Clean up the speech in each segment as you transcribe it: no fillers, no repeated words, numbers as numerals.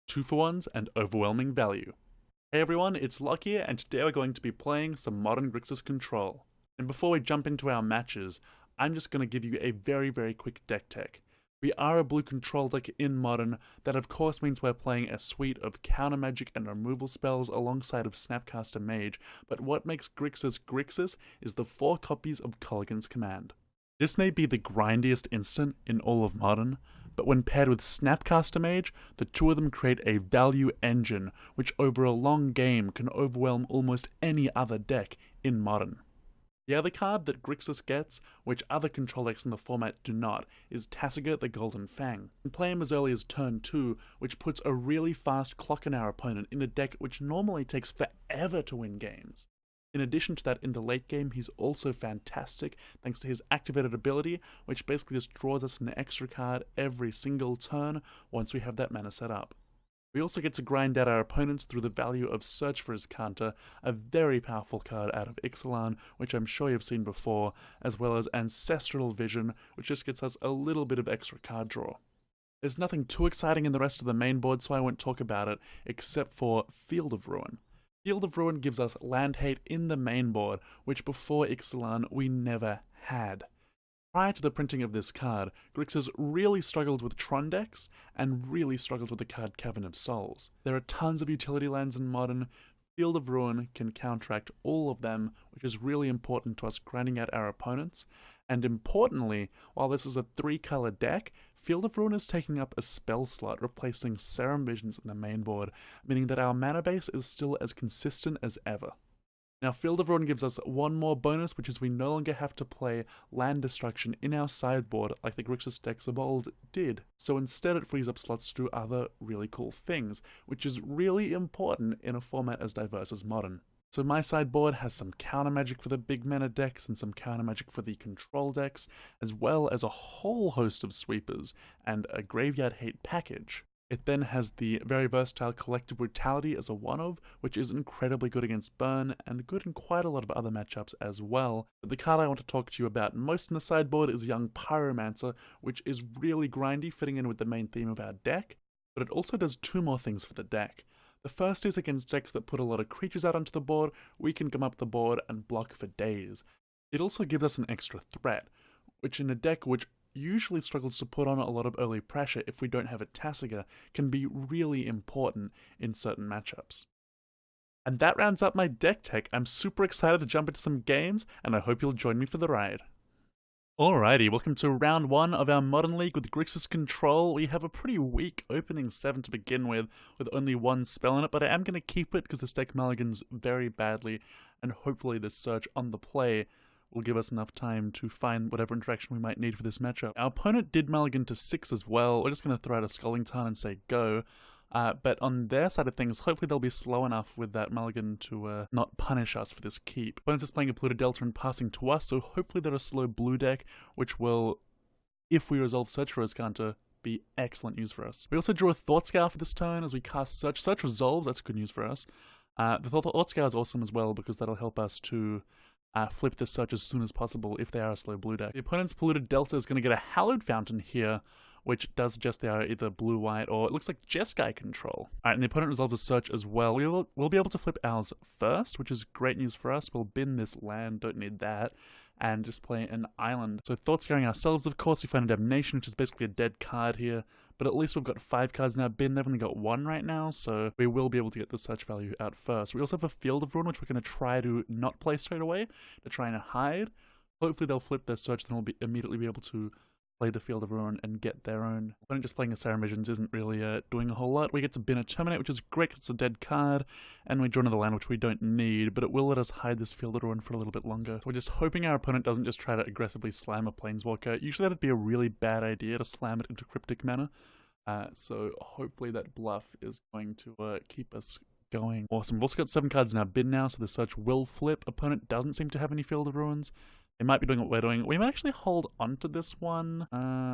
2-for-1s and overwhelming value. Hey everyone, it's Locke here, and today we're going to be playing some modern Grixis control. And before we jump into our matches, I'm just going to give you a very quick deck tech. We are a blue control deck in modern, that of course means we're playing a suite of counter magic and removal spells alongside of Snapcaster Mage, but what makes Grixis Grixis is the 4 copies of Kolaghan's Command. This may be the grindiest instant in all of modern, but when paired with Snapcaster Mage, the two of them create a value engine, which over a long game can overwhelm almost any other deck in modern. The other card that Grixis gets, which other control decks in the format do not, is Tasigur the Golden Fang. You can play him as early as turn 2, which puts a really fast clock on our opponent in a deck which normally takes forever to win games. In addition to that, in the late game, he's also fantastic thanks to his activated ability, which basically just draws us an extra card every single turn once we have that mana set up. We also get to grind out our opponents through the value of Search for his counter, a very powerful card out of Ixalan, which I'm sure you've seen before, as well as Ancestral Vision, which just gets us a little bit of extra card draw. There's nothing too exciting in the rest of the main board, so I won't talk about it, except for Field of Ruin. Field of Ruin gives us land hate in the main board, which before Ixalan we never had. Prior to the printing of this card, Grixis really struggled with Tron decks, and really struggled with the card Cavern of Souls. There are tons of utility lands in modern. Field of Ruin can counteract all of them, which is really important to us grinding out our opponents. And importantly, while this is a 3-color deck, Field of Ruin is taking up a spell slot, replacing Serum Visions in the main board, meaning that our mana base is still as consistent as ever. Now, Field of Ruin gives us one more bonus, which is we no longer have to play land destruction in our sideboard like the Grixis decks of old did. So instead it frees up slots to do other really cool things, which is really important in a format as diverse as modern. So my sideboard has some counter magic for the big mana decks and some counter magic for the control decks, as well as a whole host of sweepers and a graveyard hate package. It then has the very versatile Collective Brutality as a one-of, which is incredibly good against burn, and good in quite a lot of other matchups as well. But the card I want to talk to you about most in the sideboard is Young Pyromancer, which is really grindy, fitting in with the main theme of our deck, but it also does 2 more things for the deck. The first is against decks that put a lot of creatures out onto the board, we can come up the board and block for days. It also gives us an extra threat, which in a deck which usually struggles to put on a lot of early pressure if we don't have a Tasigur, can be really important in certain matchups. And that rounds up my deck tech. I'm super excited to jump into some games, and I hope you'll join me for the ride. Alrighty, welcome to round 1 of our Modern League with Grixis Control. We have a pretty weak opening 7 to begin with only 1 spell in it, but I am going to keep it because this deck mulligans very badly, and hopefully this Search on the play will give us enough time to find whatever interaction we might need for this matchup. Our opponent did mulligan to 6 as well. We're just going to throw out a Sculling Tarn and say go. But on their side of things, hopefully they'll be slow enough with that mulligan to not punish us for this keep. Opponent's just playing a Polluted Delta and passing to us, so hopefully they're a slow blue deck, which will, if we resolve Search for his counter, be excellent news for us. We also drew a Thought Scour for this turn as we cast Search. Search resolves, that's good news for us. The Thought Scour is awesome as well because that'll help us to flip this Search as soon as possible if they are a slow blue deck. The opponent's Polluted Delta is going to get a Hallowed Fountain here, which does suggest they are either blue-white or it looks like Jeskai control. Alright, and the opponent resolves a Search as well. We'll be able to flip ours first, which is great news for us. We'll bin this land, don't need that, and just play an island. So Thought Scouring ourselves, of course, we find a Damnation, which is basically a dead card here, but at least we've got 5 cards in our bin. They've only got 1 right now, so we will be able to get the Search value out first. We also have a Field of Ruin, which we're going to try to not play straight away, to try and hide. Hopefully they'll flip their Search, then we'll immediately be able to play the Field of Ruin and get their own. Opponent just playing a Serum Visions isn't really doing a whole lot. We get to bin a Terminate, which is great, it's a dead card, and we draw another land which we don't need, but it will let us hide this Field of Ruin for a little bit longer. So we're just hoping our opponent doesn't just try to aggressively slam a Planeswalker. Usually that'd be a really bad idea to slam it into Cryptic mana, so hopefully that bluff is going to keep us going. Awesome. We've also got 7 cards in our bin now, so the Search will flip. Opponent doesn't seem to have any Field of Ruins. They might be doing what we're doing. We might actually hold onto this one.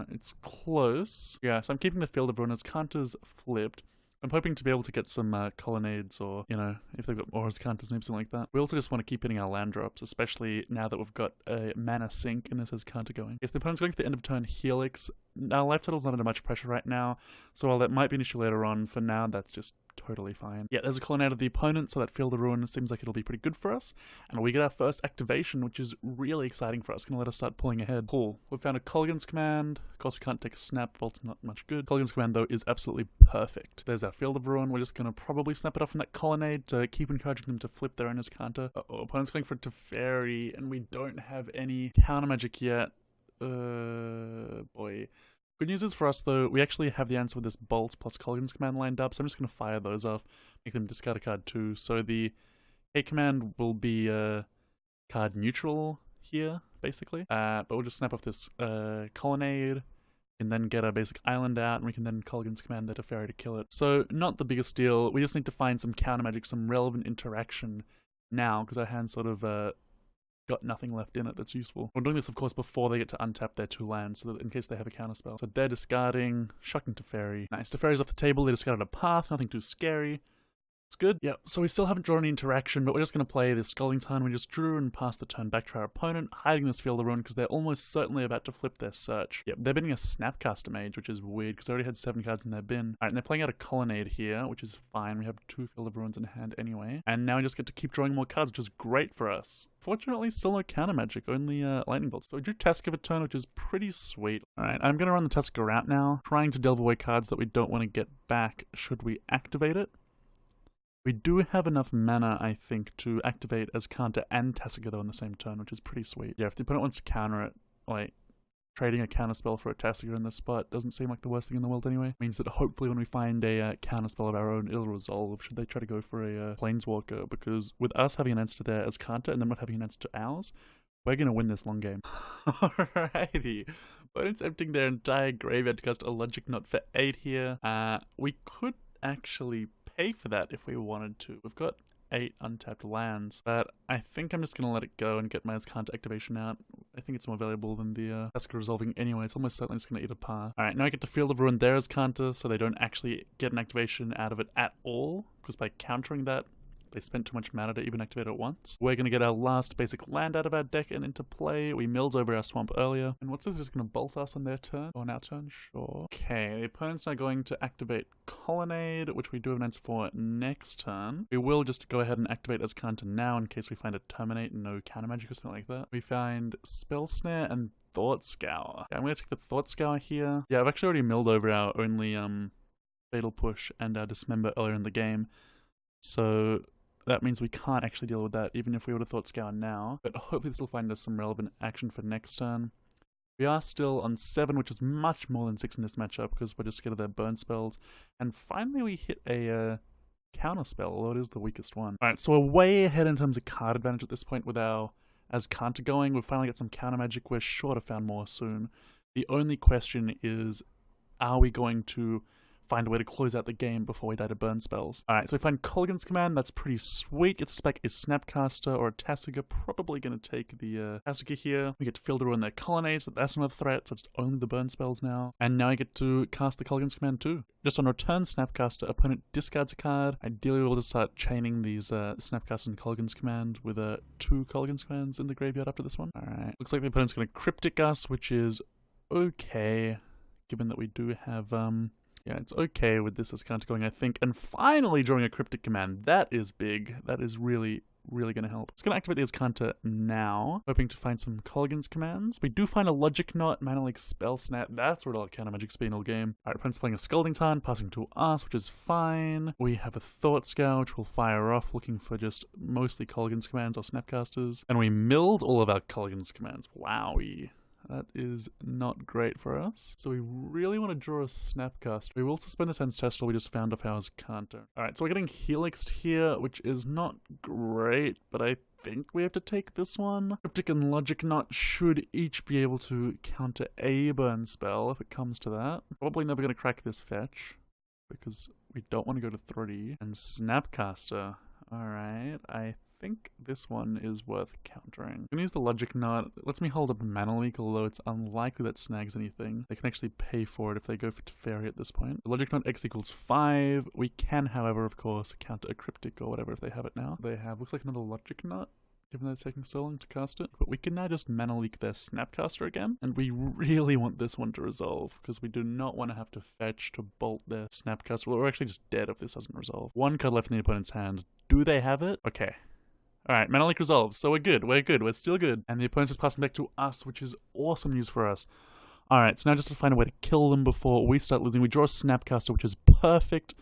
It's close. Yeah, so I'm keeping the Field of Ruin as counters flipped. I'm hoping to be able to get some colonnades or, you know, if they've got auras, counters, maybe something like that. We also just want to keep hitting our land drops, especially now that we've got a mana sink and this has counter going. Yes, the opponent's going for the end of turn Helix. our life total's not under much pressure right now, so while that might be an issue later on, for now that's just totally fine. Yeah, there's a colony out of the opponent, so that Field of Ruin seems like it'll be pretty good for us. And we get our first activation, which is really exciting for us. Gonna let us start pulling ahead. Cool. We've found a Colligan's Command. Of course, we can't take a snap. Bolt's not much good. Colligan's Command, though, is absolutely perfect. There's our Field of Ruin. We're just gonna probably snap it off from that colonnade to keep encouraging them to flip their owner's counter. Uh-oh, opponent's going for a Teferi, and we don't have any counter magic yet. Boy. Good news is for us, though, we actually have the answer with this Bolt plus Colligan's Command lined up, so I'm just going to fire those off, make them discard a card too. So the A command will be card neutral here, basically. But we'll just snap off this colonnade, and then get our basic island out, and we can then Colligan's Command the Teferi to kill it. So not the biggest deal, we just need to find some counter magic, some relevant interaction now, because our hand sort of got nothing left in it that's useful. We're doing this, of course, before they get to untap their 2 lands, so that in case they have a counterspell. So they're discarding, shocking Teferi. Nice, Teferi's off the table, they discarded a path, nothing too scary. It's good. Yep, so we still haven't drawn any interaction, but we're just going to play this Scalding Tarn we just drew and pass the turn back to our opponent, hiding this Field of Ruin because they're almost certainly about to flip their search. Yep, they're binning a Snapcaster Mage, which is weird because they already had 7 cards in their bin. Alright, and they're playing out a Colonnade here, which is fine. We have 2 Field of Ruins in hand anyway. And now we just get to keep drawing more cards, which is great for us. Fortunately, still no counter magic, only Lightning Bolts. So we drew Tasica a turn, which is pretty sweet. Alright, I'm going to run the Tasica out now, trying to delve away cards that we don't want to get back should we activate it. We do have enough mana, I think, to activate as counter and Tasica though in the same turn, which is pretty sweet. Yeah, if the opponent wants to counter it, like, trading a counterspell for a Tasica in this spot doesn't seem like the worst thing in the world anyway. Means that hopefully when we find a counterspell of our own, it'll resolve should they try to go for a Planeswalker, because with us having an answer there as counter and them not having an answer to ours, we're gonna win this long game. Alrighty. Opponent's emptying their entire graveyard to cast a Logic Knot for 8 here. We could actually pay for that if we wanted to. We've got 8 untapped lands, but I think I'm just gonna let it go and get my Azcanta activation out. I think it's more valuable than the Tasica resolving anyway. It's almost certainly just gonna eat a path. Alright, now I get to Field of Ruin their Azcanta, so they don't actually get an activation out of it at all, because by countering that, they spent too much mana to even activate it once. We're going to get our last basic land out of our deck and into play. We milled over our swamp earlier. And what's this, just going to bolt us on their turn? Or on our turn? Sure. Okay, the opponent's now going to activate Colonnade, which we do have an answer for next turn. We will just go ahead and activate Azcanta now in case we find a Terminate and no counter magic or something like that. We find Spell Snare and Thought Scour. Okay, I'm going to take the Thought Scour here. Yeah, I've actually already milled over our only Fatal Push and our Dismember earlier in the game. So that means we can't actually deal with that, even if we would have Thought Scour now. But hopefully this will find us some relevant action for next turn. We are still on 7, which is much more than 6 in this matchup, because we're just scared of their burn spells. And finally we hit a counter spell, although it is the weakest one. Alright, so we're way ahead in terms of card advantage at this point with our Azcanta going. We've finally got some counter magic. We're sure to find more soon. The only question is, are we going to find a way to close out the game before we die to burn spells? Alright, so we find Colligan's Command, that's pretty sweet. Get the spec is Snapcaster or a Tasica, probably going to take the Tasica here. We get to Field of Ruin their Colonnades, that's not a threat, so it's only the burn spells now. And now I get to cast the Colligan's Command too. Just on return Snapcaster, opponent discards a card. Ideally we'll just start chaining these Snapcaster and Colligan's Command with 2 Colligan's Commands in the graveyard after this one. Alright, looks like the opponent's going to Cryptic us, which is okay, given that we do have yeah, it's okay with this Azcanta going, I think. And finally drawing a Cryptic Command. That is big. That is really going to help. It's going to activate the Azcanta now, hoping to find some Colligan's Commands. We do find a Logic Knot, Mana Leak, Spell Snap. That's where all counter magic's been all game. Alright, opponent's playing a Scalding Tarn, passing to us, which is fine. We have a Thought Scour, which will fire off, looking for just mostly Colligan's Commands or Snapcasters. And we milled all of our Colligan's Commands. Wowie. That is not great for us. So we really want to draw a Snapcaster. We will suspend this Ancestral we just found off our Azcanta. Alright, so we're getting Helixed here, which is not great, but I think we have to take this one. Cryptic and Logic Knot should each be able to counter a burn spell if it comes to that. Probably never going to crack this fetch, because we don't want to go to 3. And Snapcaster. Alright, I think this one is worth countering. I'm gonna use the Logic Knot. It lets me hold up a Mana Leak, although it's unlikely that snags anything. They can actually pay for it if they go for Teferi at this point. The Logic Knot X equals 5. We can, however, of course, counter a Cryptic or whatever if they have it now. They have, looks like another Logic Knot. given that it's taking so long to cast it. But we can now just mana leak their Snapcaster again, and we really want this one to resolve, because we do not want to have to fetch to bolt their Snapcaster. Well, we're actually just dead if this doesn't resolve. One card left in the opponent's hand. Do they have it? Okay. Alright, mana leak resolves, so we're good, we're still good. And the opponent's just passing back to us, which is awesome news for us. Alright, so now just to find a way to kill them before we start losing. We draw a Snapcaster, which is perfect.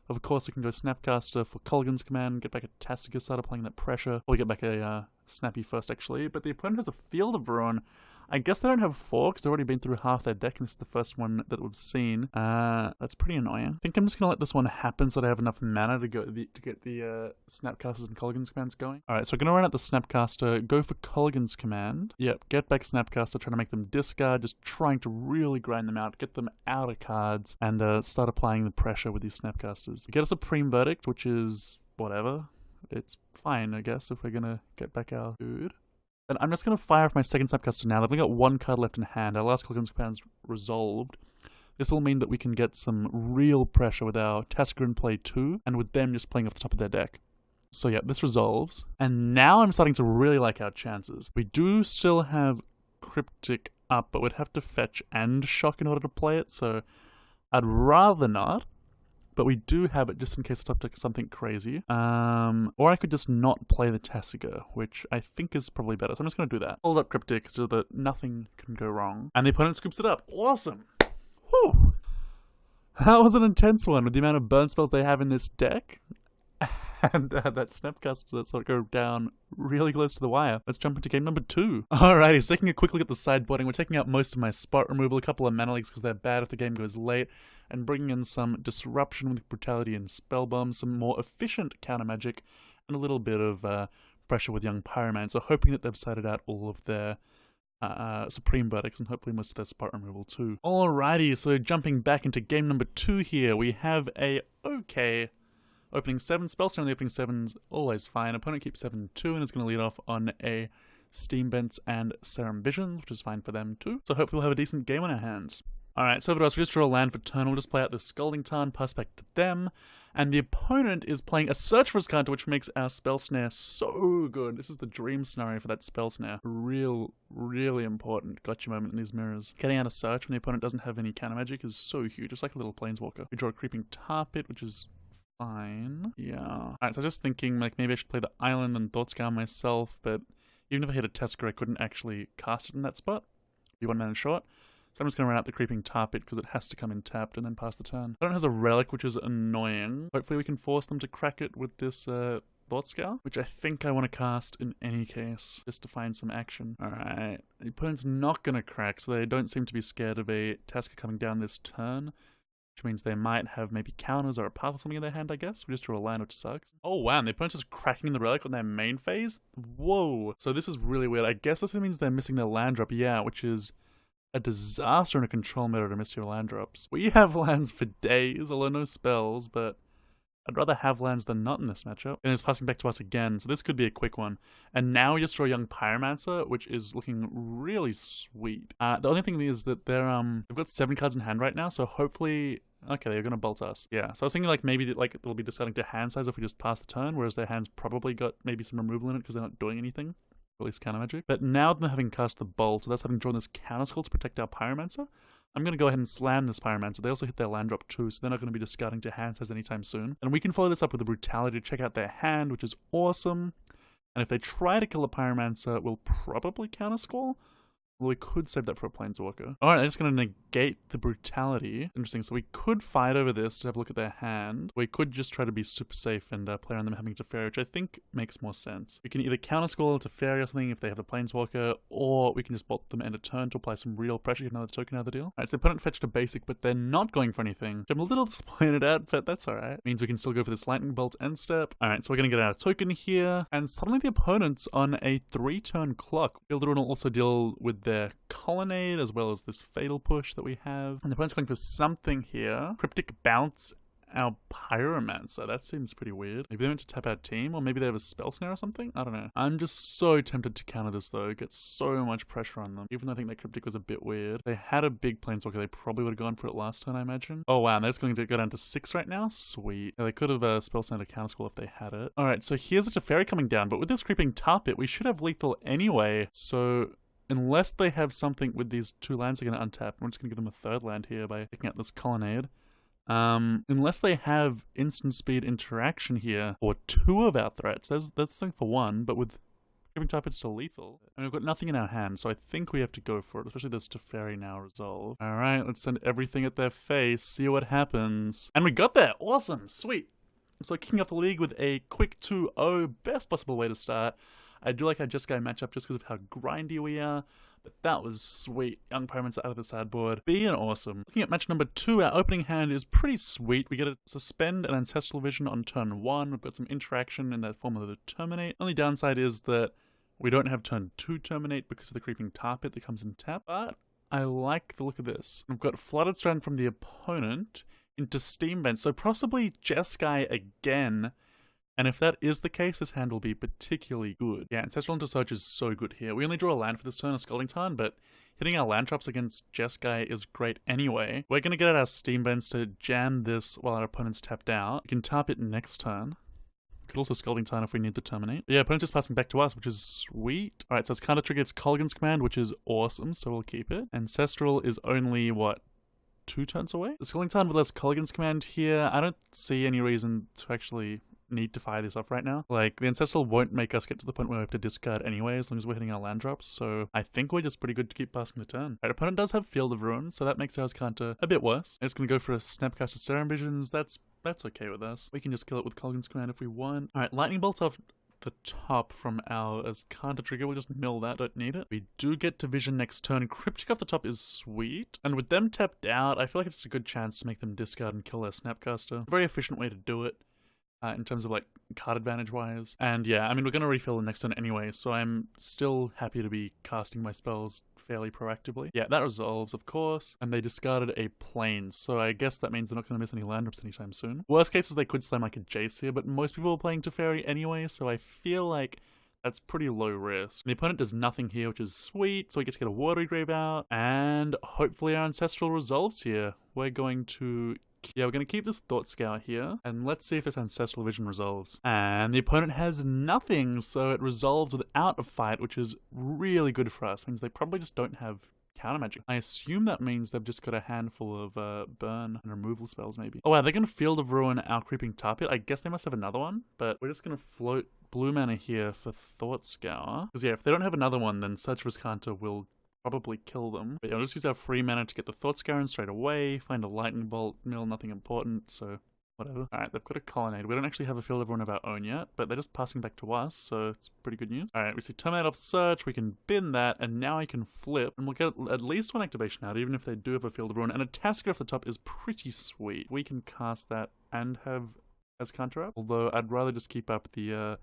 Of course, we can go Snapcaster for Culligan's Command, get back a Tastica, start applying that pressure. Or we get back a Snappy first, actually. But the opponent has a Field of Ruin. I guess they don't have 4, because they've already been through half their deck, and this is the first one that we've seen. That's pretty annoying. I think I'm just going to let this one happen so that I have enough mana to get the Snapcasters and Culligan's Commands going. Alright, so I'm going to run out the Snapcaster, go for Culligan's Command. Yep, get back Snapcaster, trying to make them discard, just trying to really grind them out, get them out of cards, and start applying the pressure with these Snapcasters. We get a Supreme Verdict, which is whatever. It's fine, I guess, if we're going to get back our food. And I'm just going to fire off my second Snapcaster now. I've only got one card left in hand. Our last Culligan's Command's resolved. This will mean that we can get some real pressure with our Tastica in play too, and with them just playing off the top of their deck. So yeah, this resolves. And now I'm starting to really like our chances. We do still have Cryptic up, but we'd have to fetch and shock in order to play it, so I'd rather not. But we do have it just in case it's up to something crazy. Or I could just not play the Tastica, which I think is probably better. So I'm just going to do that. Hold up Cryptic so that nothing can go wrong. And the opponent scoops it up. Awesome! Whew! That was an intense one with the amount of burn spells they have in this deck. And that Snapcaster that's going to go down really close to the wire. Let's jump into game number 2. Alrighty, so taking a quick look at the sideboarding, we're taking out most of my spot removal, a couple of mana leaks because they're bad if the game goes late, and bringing in some disruption with brutality and spell bombs, some more efficient counter magic, and a little bit of pressure with young pyromancer, hoping that they've sided out all of their Supreme Verdicts and hopefully most of their spot removal too. Alrighty, so jumping back into game number 2 here, we have a okay opening 7. Spell Snare in the opening 7's always fine. Opponent keeps 7-2 and is going to lead off on a Steam Vents and Serum Visions, which is fine for them too. So hopefully we'll have a decent game on our hands. Alright, so over to us, we just draw a land for turn. We'll just play out the Scalding Tarn, pass back to them. And the opponent is playing a Search for Azcanta, which makes our Spell Snare so good. This is the dream scenario for that Spell Snare. Really important gotcha moment in these mirrors. Getting out a Search when the opponent doesn't have any counter magic is so huge. It's like a little Planeswalker. We draw a Creeping Tar Pit, which is fine. Yeah. Alright, so I was just thinking, like, maybe I should play the Island and Thoughtscour myself, but even if I hit a Tastica, I couldn't actually cast it in that spot. Be 1 mana short. So I'm just going to run out the Creeping Tar Pit because it has to come in tapped and then pass the turn. Opponent has a Relic, which is annoying. Hopefully we can force them to crack it with this Thoughtscour, which I think I want to cast in any case, just to find some action. Alright, the opponent's not going to crack, so they don't seem to be scared of a Tastica coming down this turn, which means they might have maybe counters or a path or something in their hand, I guess. We just draw a land, which sucks. Oh wow, and the opponent's just cracking the Relic on their main phase? Whoa! So this is really weird. I guess this means they're missing their land drop, yeah, which is a disaster in a control meta to miss your land drops. We have lands for days, although no spells, but I'd rather have lands than not in this matchup. And it's passing back to us again, so this could be a quick one. And now we just draw Young Pyromancer, which is looking really sweet. The only thing is that they've got 7 cards in hand right now, so hopefully, okay, they're gonna bolt us. Yeah, so I was thinking like maybe they'll be deciding to hand size if we just pass the turn, whereas their hand's probably got maybe some removal in it because they're not doing anything. At least counter magic. But now that having cast the bolt, so that's having drawn this counter scroll to protect our Pyromancer, I'm going to go ahead and slam this Pyromancer. They also hit their land drop too, so they're not going to be discarding to hand size anytime soon. And we can follow this up with the Brutality to check out their hand, which is awesome. And if they try to kill a Pyromancer, we'll probably counter scroll. Well, we could save that for a Planeswalker. Alright, I'm just going to negate the Brutality. Interesting, so we could fight over this to have a look at their hand. We could just try to be super safe and play on them having Teferi, which I think makes more sense. We can either counter-scroll Teferi or something if they have the Planeswalker, or we can just bolt them end of turn to apply some real pressure, get another token out of the deal. Alright, so the opponent fetched a basic, but they're not going for anything, which I'm a little disappointed at, but that's alright. Means we can still go for this Lightning Bolt end step. Alright, so we're going to get our token here, and suddenly the opponent's on a 3-turn clock. Builder will also deal with their Colonnade, as well as this Fatal Push that we have. And the opponent's going for something here. Cryptic Bounce our Pyromancer. That seems pretty weird. Maybe they meant to tap our team, or maybe they have a spell snare or something? I don't know. I'm just so tempted to counter this though. Get so much pressure on them. Even though I think that Cryptic was a bit weird. They had a big Planeswalker. They probably would have gone for it last turn, I imagine. Oh wow, and they're just going to go down to 6 right now? Sweet. Yeah, they could have spell snare to counter scroll if they had it. Alright, so here's a Teferi coming down, but with this creeping Tar Pit, we should have lethal anyway. So unless they have something with these 2 lands they're going to untap, we're just going to give them a 3rd land here by picking up this Colonnade. Unless they have instant speed interaction here, or 2 of our threats. That's something for 1, but with Creeping Tar Pit's still lethal. I mean, we've got nothing in our hand, so I think we have to go for it, especially this Teferi now resolve. Alright, let's send everything at their face, see what happens. And we got there! Awesome! Sweet! So kicking off the league with a quick 2-0, best possible way to start. I do like our Jeskai matchup just because of how grindy we are, but that was sweet. Young Pyromancer out of the sideboard. Being awesome. Looking at match number 2, our opening hand is pretty sweet. We get to suspend an Ancestral Vision on turn 1. We've got some interaction in that form of the Terminate. Only downside is that we don't have turn 2 Terminate because of the Creeping Tar Pit that comes in tap, but I like the look of this. We've got Flooded Strand from the opponent into Steam Vent, so possibly Jeskai again. And if that is the case, this hand will be particularly good. Yeah, Ancestral into Search is so good here. We only draw a land for this turn, a Scalding Tarn, but hitting our land traps against Jeskai is great anyway. We're going to get out our Steam Vents to jam this while our opponent's tapped out. We can tap it next turn. We could also Scalding Tarn if we need to terminate. But yeah, opponent's just passing back to us, which is sweet. Alright, so it's counter trigger, it's Kolaghan's Command, which is awesome, so we'll keep it. Ancestral is only, what, 2 turns away? The Scalding Tarn with less Kolaghan's Command here, I don't see any reason to actually need to fire this off right now. Like, the Ancestral won't make us get to the point where we have to discard anyway, as long as we're hitting our land drops, so I think we're just pretty good to keep passing the turn. Our opponent does have Field of Ruin, so that makes ours counter a bit worse. It's gonna go for a Snapcaster Staring Visions, that's okay with us. We can just kill it with Kolaghan's Command if we want. Alright, Lightning Bolts off the top from our as counter trigger, we'll just mill that, don't need it. We do get to Vision next turn. Cryptic off the top is sweet, and with them tapped out, I feel like it's a good chance to make them discard and kill their Snapcaster. Very efficient way to do it. In terms of like card advantage wise. And yeah, I mean, we're going to refill the next turn anyway, so I'm still happy to be casting my spells fairly proactively. Yeah, that resolves, of course, and they discarded a plane, so I guess that means they're not going to miss any land drops anytime soon. Worst case is they could slam like a Jace here, but most people are playing Teferi anyway, so I feel like that's pretty low risk. The opponent does nothing here, which is sweet, so we get to get a Watery Grave out, and hopefully our Ancestral resolves here. We're going to keep this Thought Scour here, and let's see if this Ancestral Vision resolves. And the opponent has nothing, so it resolves without a fight, which is really good for us. It means they probably just don't have counter magic. I assume that means they've just got a handful of burn and removal spells, maybe. Oh wow, they're going to Field of Ruin our Creeping Tar Pit. I guess they must have another one, but we're just going to float blue mana here for Thought Scour. Because yeah, if they don't have another one, then Search for Viscanta will probably kill them. But yeah, we'll just use our free mana to get the Thought Scour in straight away, find a Lightning Bolt, mill nothing important, so whatever. Alright, they've got a Colonnade. We don't actually have a Field of Ruin of our own yet, but they're just passing back to us, so it's pretty good news. Alright, we see Terminate off Search, we can bin that, and now I can flip, and we'll get at least 1 activation out, even if they do have a Field of Ruin, and a Tasker off the top is pretty sweet. We can cast that and have as counter up, although I'd rather just keep up the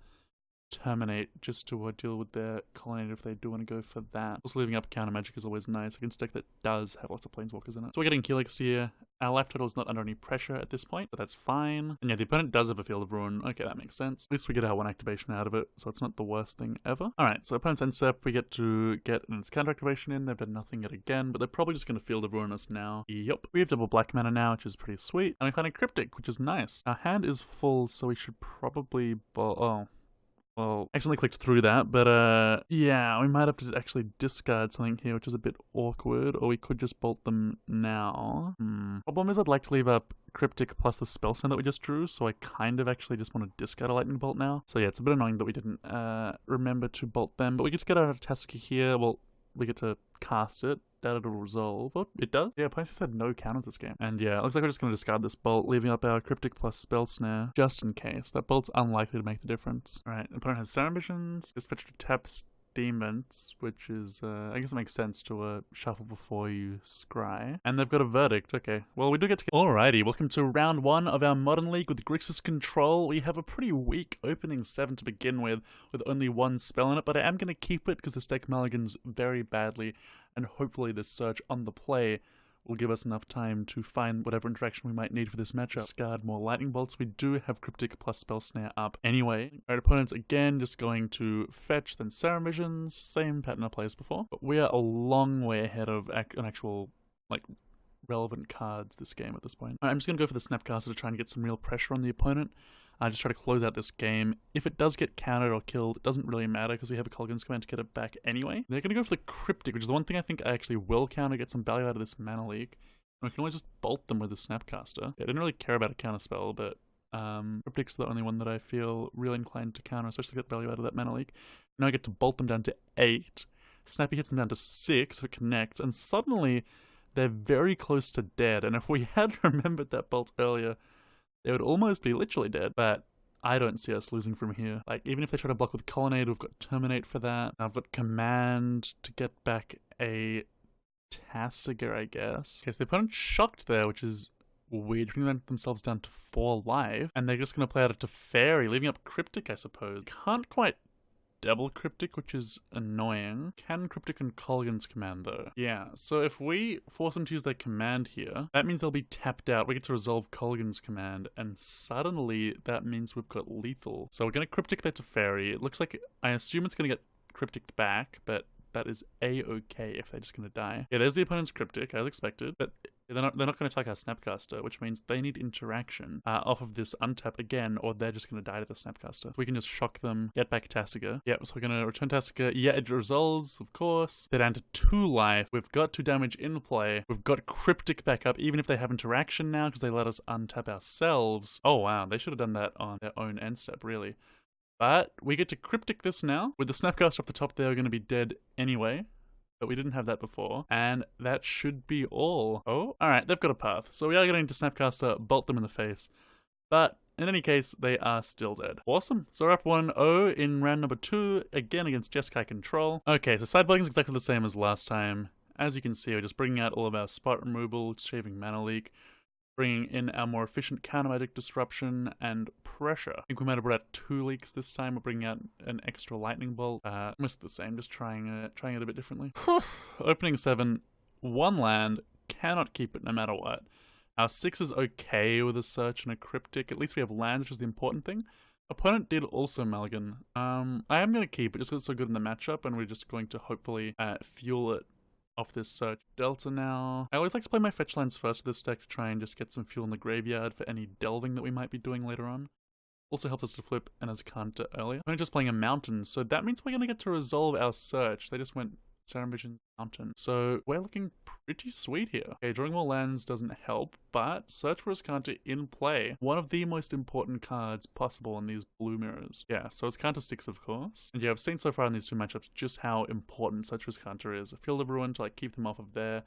Terminate just to deal with their Colonnade if they do want to go for that. Also leaving up counter magic is always nice against a deck that does have lots of Planeswalkers in it. So we're getting Helix here. Our life total is not under any pressure at this point, but that's fine. And yeah, the opponent does have a Field of Ruin. Okay, that makes sense. At least we get our 1 activation out of it, so it's not the worst thing ever. Alright, so opponent's end step, we get to get its counter activation in. They've done nothing yet again, but they're probably just going to Field of Ruin us now. Yup. We have double black mana now, which is pretty sweet. And we find a Cryptic, which is nice. Our hand is full, so we should probably well, accidentally clicked through that, but yeah, we might have to actually discard something here, which is a bit awkward, or we could just bolt them now. Problem is I'd like to leave up Cryptic plus the spell stone that we just drew, so I kind of actually just want to discard a Lightning Bolt now. So yeah, it's a bit annoying that we didn't remember to bolt them, but we get to get our Tasker here. Well, we get to cast it. That it'll resolve. Oh, it does? Yeah, Planeswalkers had no counters this game. And yeah, it looks like we're just going to discard this bolt, leaving up our Cryptic plus Spell Snare, just in case. That bolt's unlikely to make the difference. Alright, opponent has Serum Visions, just fetch to tap Steam Vents, which is, I guess it makes sense to shuffle before you scry. And they've got a Verdict, okay. Well, we do get to get... Alrighty, welcome to round 1 of our Modern League with Grixis Control. We have a pretty weak opening 7 to begin with only 1 spell in it, but I am going to keep it because this deck mulligans very badly, and hopefully this Search on the play will give us enough time to find whatever interaction we might need for this matchup. Discard more lightning bolts. We do have Cryptic plus Spell Snare up anyway. Our opponents again just going to fetch, then Serum Visions, same pattern I played as before. But we are a long way ahead of an actual, like, relevant cards this game at this point. I'm just going to go for the Snapcaster to try and get some real pressure on the opponent. Just try to close out this game. If it does get countered or killed, it doesn't really matter because we have a Kolaghan's Command to get it back anyway. They're going to go for the Cryptic, which is the one thing I think I actually will counter, get some value out of this mana leak. And we can always just bolt them with the Snapcaster. Yeah, I didn't really care about a counter spell, but Cryptic's the only one that I feel really inclined to counter, especially get value out of that mana leak. Now I get to bolt them down to 8. Snappy hits them down to 6 if it connects, and suddenly they're very close to dead. And if we had remembered that bolt earlier, they would almost be literally dead, but I don't see us losing from here. Like, even if they try to block with Colonnade, we've got Terminate for that. I've got Command to get back a Tasigur, I guess. Okay, so the opponent's shocked there, which is weird. Bringing themselves down to 4 life, and they're just going to play out a Teferi, leaving up Cryptic, I suppose. Can't quite double Cryptic, which is annoying. Can Cryptic and Kolaghan's Command, though? Yeah, so if we force them to use their command here, that means they'll be tapped out. We get to resolve Kolaghan's Command, and suddenly that means we've got lethal. So we're going to Cryptic their Teferi. It looks like, I assume it's going to get Cryptic back, but that is a-okay if they're just going to die. Yeah, there's the opponent's Cryptic, as expected, but they're not going to attack our Snapcaster, which means they need interaction off of this untap again, or they're just going to die to the Snapcaster. So we can just shock them, get back Tasigur. Yep, so we're going to return Tasigur. Yeah, it resolves, of course. They're down to 2 life. We've got 2 damage in play. We've got Cryptic back up, even if they have interaction now, because they let us untap ourselves. Oh wow, they should have done that on their own end step, really. But we get to Cryptic this now. With the Snapcaster off the top, they're going to be dead anyway. But we didn't have that before. And that should be all. Oh, alright, they've got a path. So we are getting to Snapcaster, bolt them in the face. But in any case, they are still dead. Awesome. So we're up 1-0 in round number 2, again against Jeskai Control. Okay, so sideboarding is exactly the same as last time. As you can see, we're just bringing out all of our spot removal, shaving mana leak, bringing in our more efficient counter-magic disruption and pressure. I think we might have brought out 2 leaks this time. We're bringing out an extra lightning bolt. Almost the same, just trying it a bit differently. Opening 7, 1 land, cannot keep it no matter what. Our 6 is okay with a search and a Cryptic. At least we have lands, which is the important thing. Opponent did also Mulligan. I am going to keep it just because it's so good in the matchup, and we're just going to hopefully fuel it off this search. Delta now. I always like to play my fetch lands first with this deck to try and just get some fuel in the graveyard for any delving that we might be doing later on. Also helps us to flip and as a counter earlier. I'm just playing a mountain, so that means we're going to get to resolve our search. They just went Serum Vision Mountain. So we're looking pretty sweet here. Okay, drawing more lands doesn't help, but Search for Azcanta in play. One of the most important cards possible in these blue mirrors. Yeah, so Azcanta sticks, of course. And yeah, I've seen so far in these 2 matchups just how important Search for Azcanta is. A Field of Ruin to like keep them off of their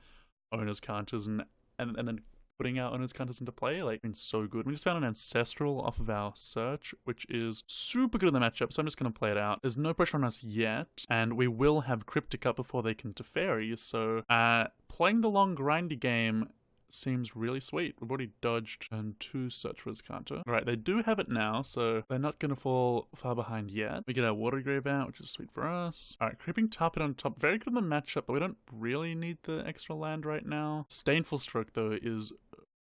owner's counters and then putting our owner's counters into play, like, been so good. We just found an Ancestral off of our Search, which is super good in the matchup, so I'm just going to play it out. There's no pressure on us yet, and we will have Cryptic up before they can Teferi, so playing the long grindy game seems really sweet. We've already dodged and 2 Search for Azcanta. Alright, they do have it now, so they're not going to fall far behind yet. We get our Watergrave out, which is sweet for us. Alright, Creeping Tarpon on top. Very good in the matchup, but we don't really need the extra land right now. Stainful Stroke, though, is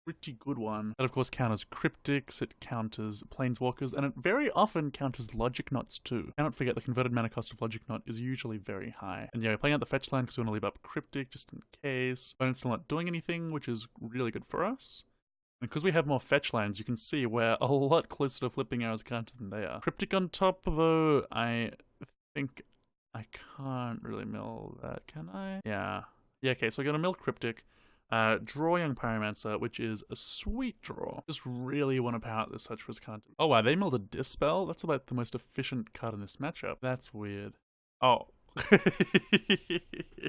pretty good one. That of course counters Cryptics, it counters Planeswalkers, and it very often counters Logic Knots too. Cannot forget the converted mana cost of Logic Knot is usually very high. And yeah, we're playing out the fetch land because we want to leave up Cryptic just in case. Opponent's still not doing anything, which is really good for us. And because we have more fetch lands, you can see we're a lot closer to flipping our Azcanta than they are. Cryptic on top, though, I think I can't really mill that, can I? Yeah. Yeah, okay, so I'm gonna mill Cryptic. Draw Young Pyromancer, which is a sweet draw. Just really want to power out this Search for Azcanta. Oh wow, they milled a Dispel? That's about the most efficient card in this matchup. That's weird. Oh.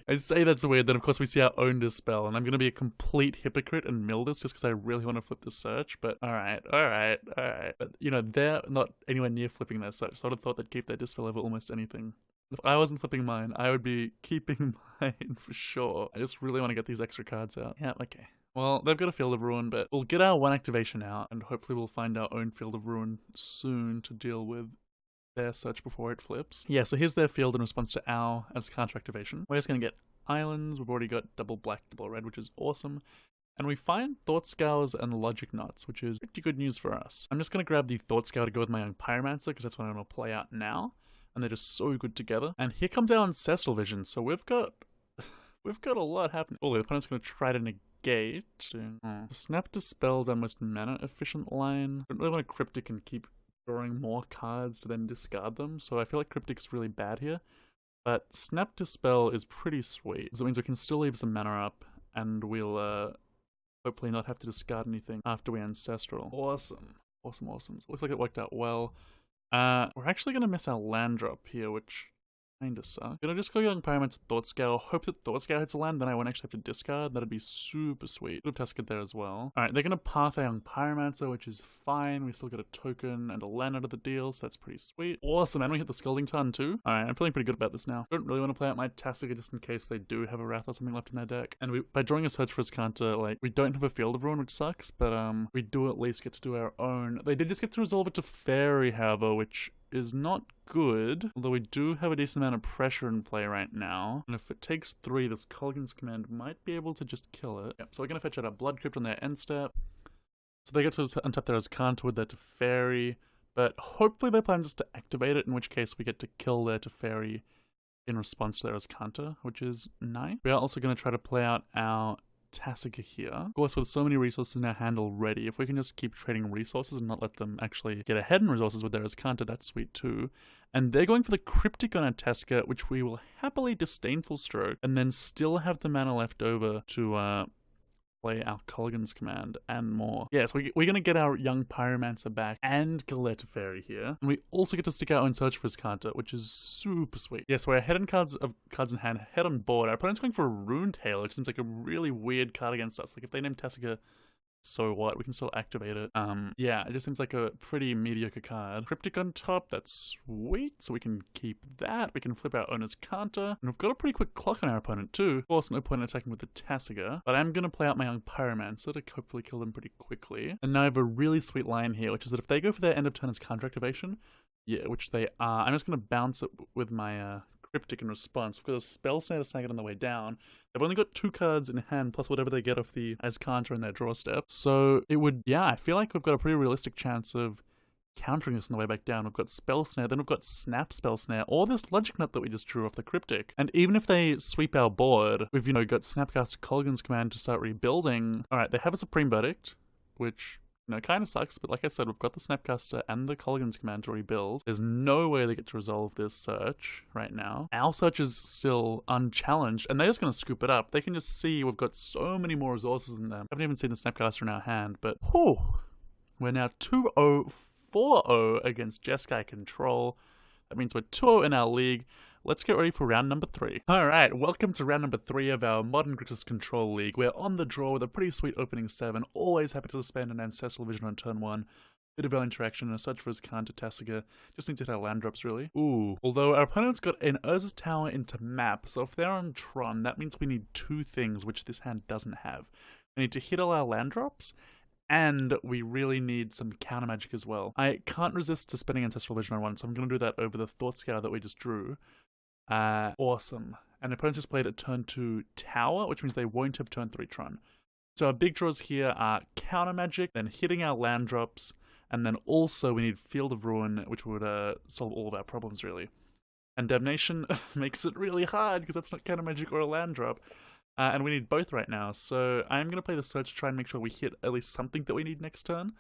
I say that's weird, then of course we see our own Dispel, and I'm gonna be a complete hypocrite and mill this just because I really want to flip the Search, but alright. But, you know, they're not anywhere near flipping their Search, so I would have thought they'd keep their Dispel over almost anything. If I wasn't flipping mine, I would be keeping mine for sure. I just really want to get these extra cards out. Yeah, okay. Well, they've got a Field of Ruin, but we'll get our 1 activation out, and hopefully we'll find our own Field of Ruin soon to deal with their Search before it flips. Yeah, so here's their field in response to our Azcanta activation. We're just going to get islands. We've already got double black, double red, which is awesome. And we find Thought Scours and Logic Knots, which is pretty good news for us. I'm just going to grab the Thought Scour to go with my Young Pyromancer, because that's what I'm going to play out now. And they're just so good together. And here comes our Ancestral Vision, so we've got a lot happening. Oh, the opponent's going to try to negate. Snap Dispel is our most mana efficient line. I don't really want a Cryptic and keep drawing more cards to then discard them, so I feel like Cryptic's really bad here. But Snap Dispel is pretty sweet, because it means we can still leave some mana up, and we'll hopefully not have to discard anything after we Ancestral. Awesome. Awesome, awesome. So it looks like it worked out well. We're actually going to miss our land drop here, which kinda sucks. Gonna just go Young Pyromancer Thought Scour, hope that Thought Scour hits a land, then I won't actually have to discard. That'd be super sweet. Could have Tested there as well. Alright, they're gonna path a Young Pyromancer, which is fine. We still get a token and a land out of the deal, so that's pretty sweet. Awesome, and we hit the Scalding Tarn too. Alright, I'm feeling pretty good about this now. Don't really want to play out my Tasiga just in case they do have a Wrath or something left in their deck. And by drawing a Search for Azcanta, like, we don't have a Field of Ruin, which sucks, but we do at least get to do our own. They did just get to resolve it to Fairy, however, which is not good, although we do have a decent amount of pressure in play right now. And if it takes 3, this Colgan's Command might be able to just kill it. Yep, so we're going to fetch out our Blood Crypt on their end step. So they get to untap their Azcanta with their Teferi, but hopefully they plan just to activate it, in which case we get to kill their Teferi in response to their Azcanta, which is nice. We are also going to try to play out our Tasiga here. Of course, with so many resources in our hand already, if we can just keep trading resources and not let them actually get ahead in resources with their Azcanta, that's sweet too. And they're going for the Cryptic on our Tasiga, which we will happily Disdainful Stroke, and then still have the mana left over to play our Colgan's Command and more. Yeah, so we're going to get our Young Pyromancer back and Galette Fairy here. And we also get to stick out and search for Azcanta, which is super sweet. Yeah, so we're ahead in cards in hand, head on board. Our opponent's going for a Rune Tail, which seems like a really weird card against us. Like, if they name Tasiga, so what? We can still activate it. Yeah, it just seems like a pretty mediocre card. Cryptic on top, that's sweet, so we can keep that. We can flip our owner's Azcanta. And we've got a pretty quick clock on our opponent too. Of course, no point in attacking with the Tasiga, but I'm gonna play out my Young Pyromancer to hopefully kill them pretty quickly. And now I have a really sweet line here, which is that if they go for their end of turn Azcanta activation, yeah, which they are, I'm just gonna bounce it with my Cryptic in response. We've got a Spell Snare to snag it on the way down. They've only got 2 cards in hand, plus whatever they get off the Azcanta in their draw step. So it would, yeah, I feel like we've got a pretty realistic chance of countering this on the way back down. We've got Spell Snare, then we've got Snap Spell Snare, or this Logic Nut that we just drew off the Cryptic. And even if they sweep our board, we've, got Snapcaster Colgan's Command to start rebuilding. Alright, they have a Supreme Verdict, which, kind of sucks, but like I said, we've got the Snapcaster and the Colgan's Command to rebuild. There's no way they get to resolve this search right now. Our search is still unchallenged, and they're just going to scoop it up. They can just see we've got so many more resources than them. I haven't even seen the Snapcaster in our hand, but whew, we're now 2-0, 4-0 against Jeskai Control. That means we're 2-0 in our league. Let's get ready for round number 3. Alright, welcome to round number 3 of our Modern Grixis Control League. We're on the draw with a pretty sweet opening 7. Always happy to spend an Ancestral Vision on turn 1. Bit of our interaction and a search for his Azcanta Tasiga. Just need to hit our land drops, really. Ooh. Although our opponent's got an Urza's Tower into map, so if they're on Tron, that means we need 2 things, which this hand doesn't have. We need to hit all our land drops, and we really need some counter magic as well. I can't resist to spending Ancestral Vision on 1, so I'm going to do that over the Thought Scour that we just drew. Awesome. And the opponent just played a turn 2 Tower, which means they won't have turn 3 Tron. So our big draws here are counter magic, then hitting our land drops, and then also we need Field of Ruin, which would solve all of our problems, really. And Damnation makes it really hard, because that's not counter magic or a land drop. And we need both right now, so I'm going to play the Search to try and make sure we hit at least something that we need next turn.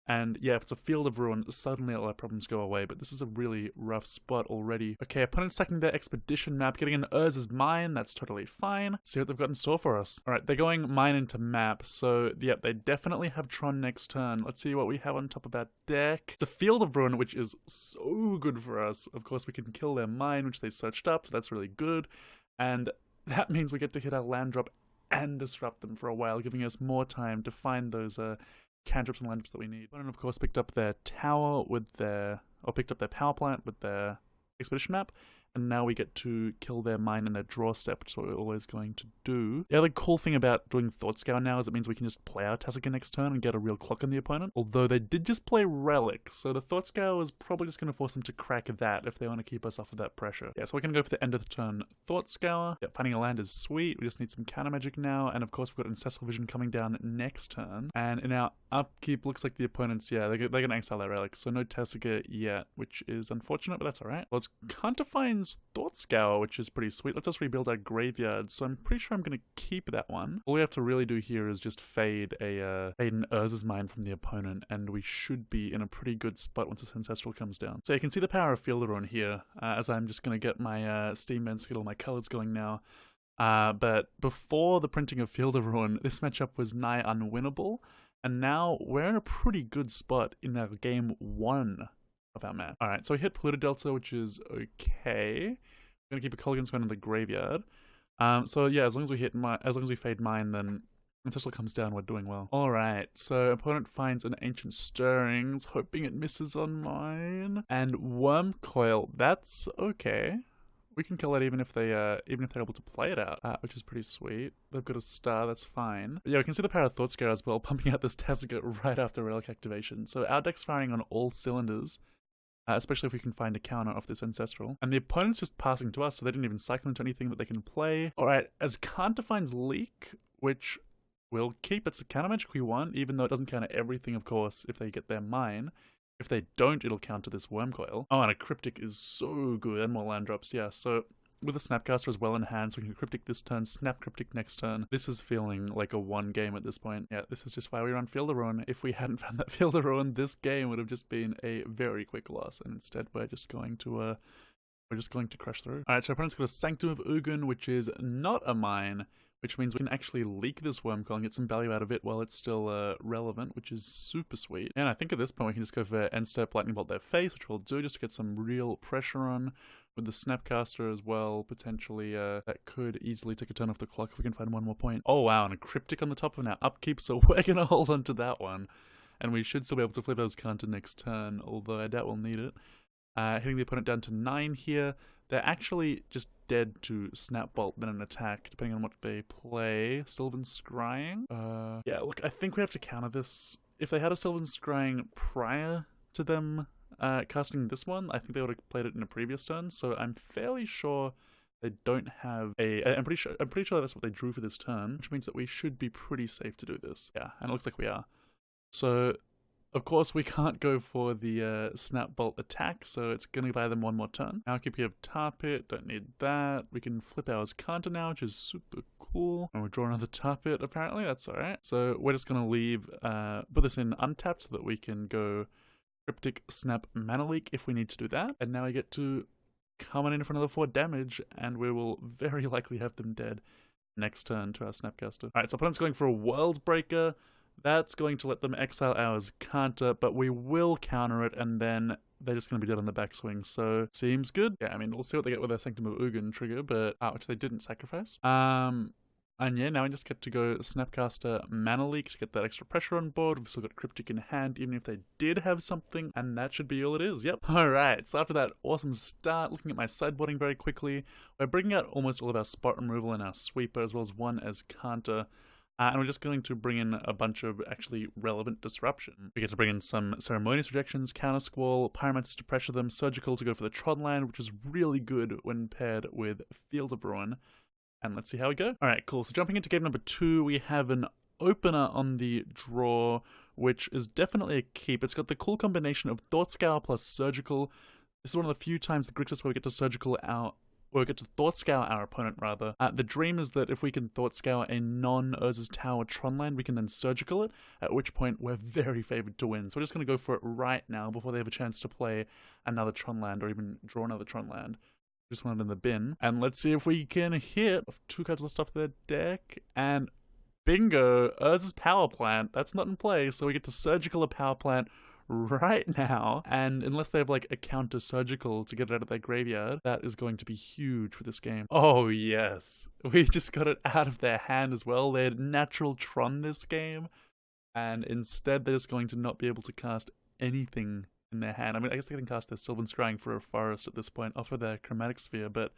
And yeah, if it's a Field of Ruin, suddenly all our problems go away, but this is a really rough spot already. Okay, opponent's sacking their Expedition map, getting an Urza's Mine, that's totally fine. Let's see what they've got in store for us. Alright, they're going Mine into map, so yep, they definitely have Tron next turn. Let's see what we have on top of our deck. It's a Field of Ruin, which is so good for us. Of course, we can kill their Mine, which they searched up, so that's really good. And that means we get to hit our land drop and disrupt them for a while, giving us more time to find those cantrips and land drops that we need. And of course picked up their tower with their, or picked up their power plant with their Expedition map, And now we get to kill their mine in their draw step, which is what we're always going to do. The other cool thing about doing Thought Scour now is it means we can just play our Tasica next turn and get a real clock on the opponent. Although they did just play Relic, so the Thought Scour is probably just going to force them to crack that if they want to keep us off of that pressure. Yeah, so we're going to go for the end of the turn Thought Scour. Yeah, finding a land is sweet. We just need some counter magic now. And of course, we've got Ancestral Vision coming down next turn. And in our upkeep, looks like the opponents, yeah, they're going to exile their Relic. So no Tasica yet, which is unfortunate, but that's alright. Well, it's Counterfine's Thought Scour, which is pretty sweet. Let's just rebuild our graveyard. So I'm pretty sure I'm going to keep that one. All we have to really do here is just fade an Urza's Mine from the opponent, and we should be in a pretty good spot once this Ancestral comes down. So you can see the power of Field of Ruin here, as I'm just going to get my Steam Band, get all my colors going now. But before the printing of Field of Ruin, this matchup was nigh unwinnable, and now we're in a pretty good spot in our game 1 of our match. Alright, so we hit Polluted Delta, which is okay. We're gonna keep a Kolaghan's Crown in the graveyard. So yeah, as long as we fade mine, then Ancestral comes down, we're doing well. Alright, so opponent finds an Ancient Stirrings, hoping it misses on mine. And Worm Coil, that's okay. We can kill it even if they're able to play it out, which is pretty sweet. They've got a star, that's fine. But yeah, we can see the power of Thought Scour as well, pumping out this Tasica right after Relic activation. So our deck's firing on all cylinders, especially if we can find a counter off this Ancestral. And the opponent's just passing to us, so they didn't even cycle into anything that they can play. Alright, as Counterfine's Leak, which we'll keep, it's a counter magic we want, even though it doesn't counter everything, of course, if they get their mine. If they don't, it'll counter this Worm Coil. Oh, and a Cryptic is so good, and more land drops, yeah. So with a Snapcaster as well in hand, so we can Cryptic this turn, Snap Cryptic next turn. This is feeling like a 1 game at this point. Yeah, this is just why we run Field of Ruin. If we hadn't found that Field of Ruin, this game would have just been a very quick loss, and instead we're just going to crush through. Alright, so our opponent's got a Sanctum of Ugin, which is not a mine, which means we can actually leak this Worm Coil and get some value out of it while it's still relevant, which is super sweet. And I think at this point we can just go for End Step, Lightning Bolt their face, which we'll do just to get some real pressure on. With the Snapcaster as well, potentially, that could easily take a turn off the clock if we can find 1 more point. Oh wow, and a Cryptic on the top of our upkeep, so we're gonna hold on to that one. And we should still be able to flip those counter next turn, although I doubt we'll need it. Hitting the opponent down to 9 here. They're actually just dead to Snap Bolt, then an attack, depending on what they play. Sylvan Scrying? Yeah, look, I think we have to counter this. If they had a Sylvan Scrying prior to them casting this one, I think they would have played it in a previous turn, so I'm fairly sure they don't have I'm pretty sure that's what they drew for this turn, which means that we should be pretty safe to do this. Yeah, and it looks like we are. So of course, we can't go for the Snap Bolt attack, so it's going to buy them 1 more turn. Now, keep here, Tar Pit, don't need that. We can flip ours counter now, which is super cool. And we'll draw another Tar Pit, apparently, that's alright. So we're just going to leave, put this in untapped so that we can go Cryptic, Snap, Mana Leak if we need to do that. And now we get to come on in for another 4 damage, and we will very likely have them dead next turn to our Snapcaster. Alright, so opponent's going for a World Breaker. That's going to let them exile ours counter, but we will counter it, and then they're just going to be dead on the backswing, so seems good. Yeah, I mean, we'll see what they get with their Sanctum of Ugin trigger, but which they didn't sacrifice. And yeah, now we just get to go Snapcaster Mana Leak to get that extra pressure on board. We've still got Cryptic in hand, even if they did have something, and that should be all it is. Yep. Alright, so after that awesome start, looking at my sideboarding very quickly, we're bringing out almost all of our spot removal and our sweeper, as well as 1 as counter. And we're just going to bring in a bunch of actually relevant disruption. We get to bring in some Ceremonious Rejections, Counter Squall, Pyromancer to pressure them, Surgical to go for the Trodland, which is really good when paired with Field of Ruin. And let's see how we go. Alright, cool. So jumping into game number 2, we have an opener on the draw, which is definitely a keep. It's got the cool combination of Thought Scour plus Surgical. This is one of the few times the Grixis where we get to Surgical out. Or we get to Thought Scour our opponent, rather. The dream is that if we can Thought Scour a non-Urza's Tower Tronland, we can then Surgical it, at which point we're very favored to win. So we're just going to go for it right now before they have a chance to play another Tronland or even draw another Tronland. Just want it in the bin. And let's see if we can hit 2 cards left off their deck. And bingo! Urza's Power Plant. That's not in play, so we get to Surgical a Power Plant right now, and unless they have like a counter Surgical to get it out of their graveyard, that is going to be huge for this game. Oh yes, we just got it out of their hand as well. They had natural Tron this game, and instead they're just going to not be able to cast anything in their hand. I mean, I guess they can cast their Sylvan Scrying for a forest at this point, off of their Chromatic Sphere, but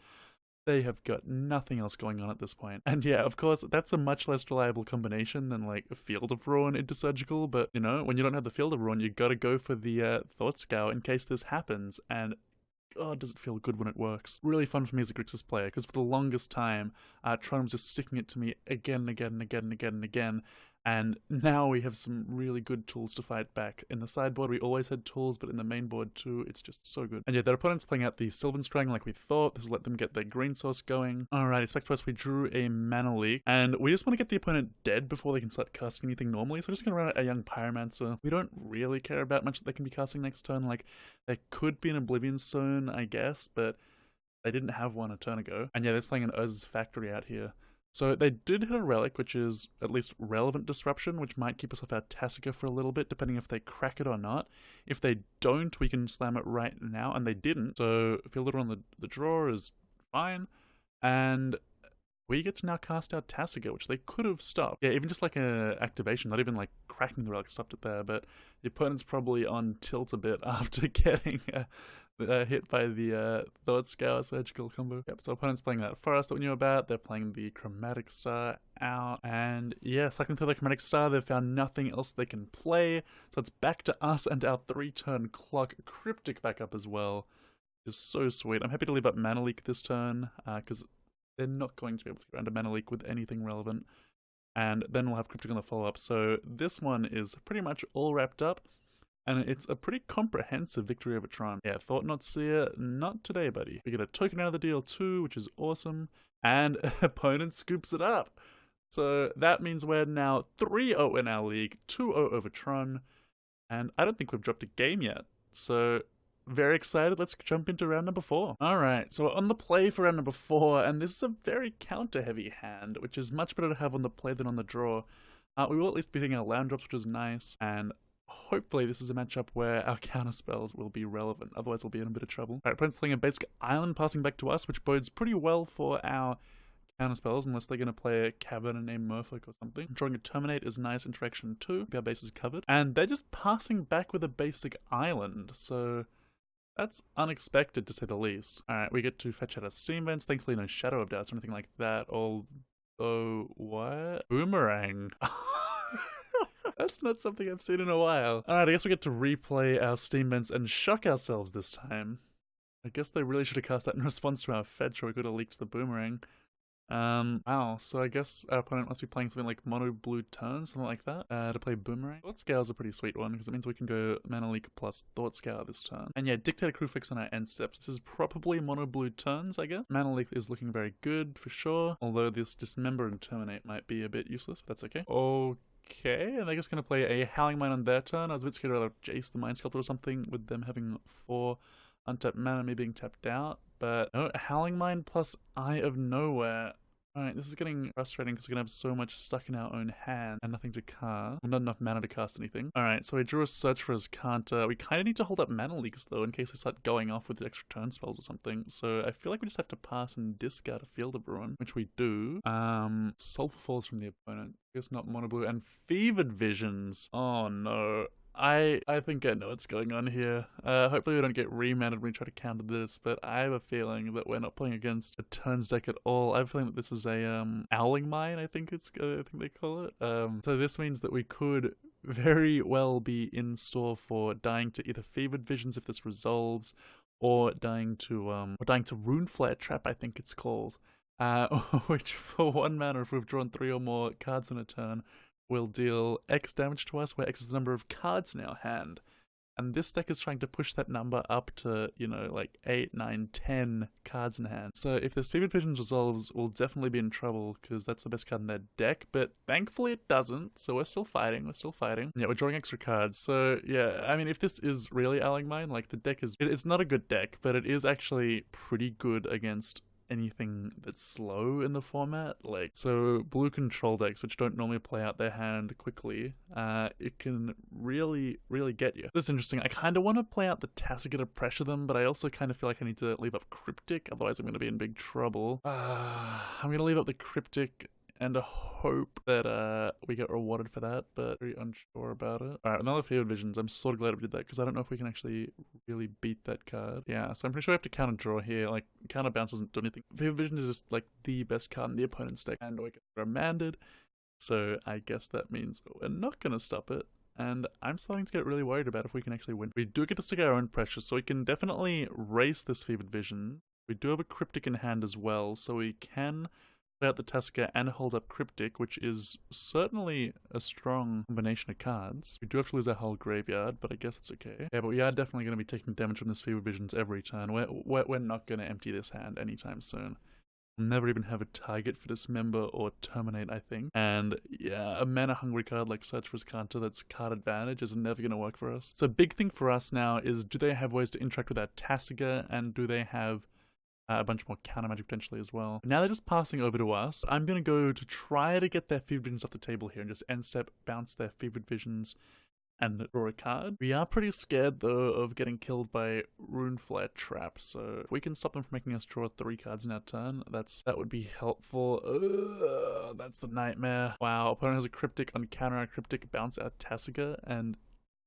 they have got nothing else going on at this point. And yeah, of course, that's a much less reliable combination than like a Field of Ruin into Surgical, but you know, when you don't have the Field of Ruin, you gotta go for the Thought Scour in case this happens, and God, does it feel good when it works. Really fun for me as a Grixis player, because for the longest time, Tron was just sticking it to me again and again and again and again and again, and now we have some really good tools to fight back. In the sideboard, we always had tools, but in the main board too, it's just so good. And yeah, their opponent's playing out the Sylvan Scrying like we thought. This will let them get their green source going. Alright, back to us, we drew a Mana Leak, and we just want to get the opponent dead before they can start casting anything normally, so we're just going to run out a Young Pyromancer. We don't really care about much that they can be casting next turn. Like, there could be an Oblivion Stone, I guess, but they didn't have one a turn ago. And yeah, they're playing an Urza's Factory out here. So they did hit a Relic, which is at least relevant disruption, which might keep us off our Tasica for a little bit, depending if they crack it or not. If they don't, we can slam it right now, and they didn't. So Field on the draw is fine, and we get to now cast out Tasica, which they could have stopped. Yeah, even just like a activation, not even like cracking the Relic stopped it there, but the opponent's probably on tilt a bit after getting hit by the Thought Scour Surgical combo. Yep, so opponent's playing that Forest that we knew about, they're playing the Chromatic Star out, and yeah, cycling through the Chromatic Star, they've found nothing else they can play, so it's back to us and our 3-turn clock, Cryptic back up as well. It's so sweet. I'm happy to leave up Mana Leak this turn, because they're not going to be able to get around a Mana Leak with anything relevant, and then we'll have Cryptic on the follow-up, so this one is pretty much all wrapped up. And it's a pretty comprehensive victory over Tron. Yeah, Thought-Knot Seer, not today, buddy. We get a token out of the deal too, which is awesome. And opponent scoops it up. So that means we're now 3-0 in our league, 2-0 over Tron. And I don't think we've dropped a game yet. So very excited. Let's jump into round number 4. Alright, so we're on the play for round number 4. And this is a very counter-heavy hand, which is much better to have on the play than on the draw. We will at least be hitting our land drops, which is nice. And hopefully this is a matchup where our counter spells will be relevant, otherwise we'll be in a bit of trouble. Alright, opponent's playing a basic island passing back to us, which bodes pretty well for our counter spells, unless they're going to play a Cavern named Merfolk or something. Drawing a Terminate is nice interaction too, our base is covered. And they're just passing back with a basic island, so that's unexpected to say the least. Alright, we get to fetch out our Steam Vents, thankfully no Shadow of Doubts or anything like that, although, what? Boomerang. That's not something I've seen in a while. Alright, I guess we get to replay our Steam Vents and shock ourselves this time. I guess they really should have cast that in response to our fetch, or we could have leaked the Boomerang. Wow, so I guess our opponent must be playing something like mono blue turns, something like that, to play Boomerang. Thought Scour is a pretty sweet one, because it means we can go Mana Leak plus Thought Scour this turn. And yeah, Dictator Crewfix on our end steps. This is probably mono blue turns, I guess. Mana Leak is looking very good, for sure, although this Dismember and Terminate might be a bit useless, but that's okay. Okay, and they're just going to play a Howling Mine on their turn. I was a bit scared about Jace the Mind Sculptor or something, with them having 4 untapped mana, me being tapped out, but no, Howling Mine plus Eye of Nowhere. Alright, this is getting frustrating because we're going to have so much stuck in our own hand and nothing to cast. Well, not enough mana to cast anything. Alright, so we drew a Search for his counter. We kind of need to hold up Mana Leaks though, in case they start going off with the extra turn spells or something. So I feel like we just have to pass and discard a Field of Ruin, which we do. Sulfur Falls from the opponent. I guess not mono blue. And Fevered Visions. Oh no. I think I know what's going on here. Hopefully we don't get remounted when we try to counter this, but I have a feeling that we're not playing against a turns deck at all. I have a feeling that this is a Owling Mine, I think they call it. So this means that we could very well be in store for dying to either Fevered Visions if this resolves, or dying to Runeflare Trap, I think it's called. Which for 1 mana, if we've drawn 3 or more cards in a turn, will deal X damage to us, where X is the number of cards in our hand. And this deck is trying to push that number up to, you know, like 8, 9, 10 cards in hand. So if this Fevered Visions resolves, we'll definitely be in trouble, because that's the best card in their deck, but thankfully it doesn't, so we're still fighting. Yeah, we're drawing extra cards, so yeah, I mean, if this is really Owling Mine, like, the deck is, it's not a good deck, but it is actually pretty good against anything that's slow in the format. Like, so blue control decks, which don't normally play out their hand quickly, it can really get you. This is interesting. I kind of want to play out the Tasica to pressure them, but I also kind of feel like I need to leave up Cryptic, otherwise I'm going to be in big trouble. I'm going to leave up the Cryptic and hope that we get rewarded for that, but very unsure about it. Alright, another Fevered Visions. I'm sort of glad we did that because I don't know if we can actually really beat that card. Yeah, so I'm pretty sure we have to counter draw here. Like, counter bounce doesn't do anything. Fevered Vision is just like the best card in the opponent's deck, and we get remanded. So I guess that means we're not gonna stop it. And I'm starting to get really worried about if we can actually win. We do get to stick our own pressure, so we can definitely race this Fevered Vision. We do have a Cryptic in hand as well, so we can play out the Tusker and hold up Cryptic, which is certainly a strong combination of cards. We do have to lose our whole graveyard, but I guess it's okay. Yeah, but we are definitely going to be taking damage from this Fevered Visions every turn. We're not going to empty this hand anytime soon. We'll never even have a target for Dismember or Terminate, I think. And yeah, a mana-hungry card like Search for Riscanta that's card advantage is never going to work for us. So big thing for us now is, do they have ways to interact with our Tasiga, and do they have a bunch more counter magic potentially as well. Now they're just passing over to us. I'm going to go to try to get their Fevered Visions off the table here and just end step bounce their Fevered Visions and draw a card. We are pretty scared though of getting killed by Runeflare Trap, so if we can stop them from making us draw 3 cards in our turn, that would be helpful. That's the nightmare. Wow, opponent has a Cryptic, on counter our Cryptic, bounce our Tasiga, and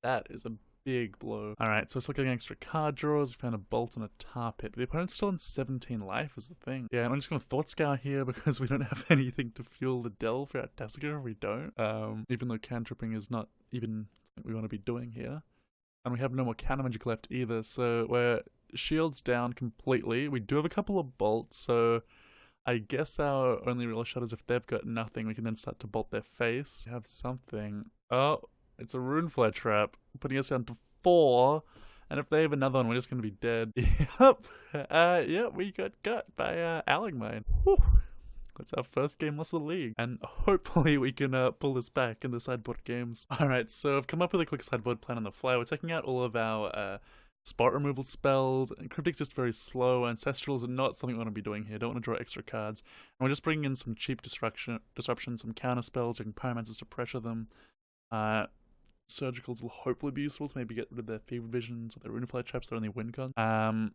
that is a big blow. Alright, so we're still getting extra card draws. We found a Bolt and a Tar Pit. But the opponent's still in 17 life is the thing. Yeah, and I'm just going to Thought Scour here because we don't have anything to fuel the delve for our Tasiga. We don't. Even though cantripping is not even something we want to be doing here. And we have no more counter magic left either, so we're shields down completely. We do have a couple of bolts, so I guess our only real shot is if they've got nothing, we can then start to bolt their face. We have something. Oh, it's a Runeflare Trap, putting us down to 4, and if they have another one, we're just going to be dead. Yep, yeah, we got got by Alingmine. Whew. That's our first game loss of the league, and hopefully we can pull this back in the sideboard games. Alright, so I've come up with a quick sideboard plan on the fly. We're taking out all of our spot removal spells, and Cryptic's just very slow, Ancestrals are not something we want to be doing here, don't want to draw extra cards. And we're just bringing in some cheap disruption, some counter spells, using Pyromancers to pressure them. Surgicals will hopefully be useful to maybe get rid of their Fevered Visions or their Runeflare Traps that only win con.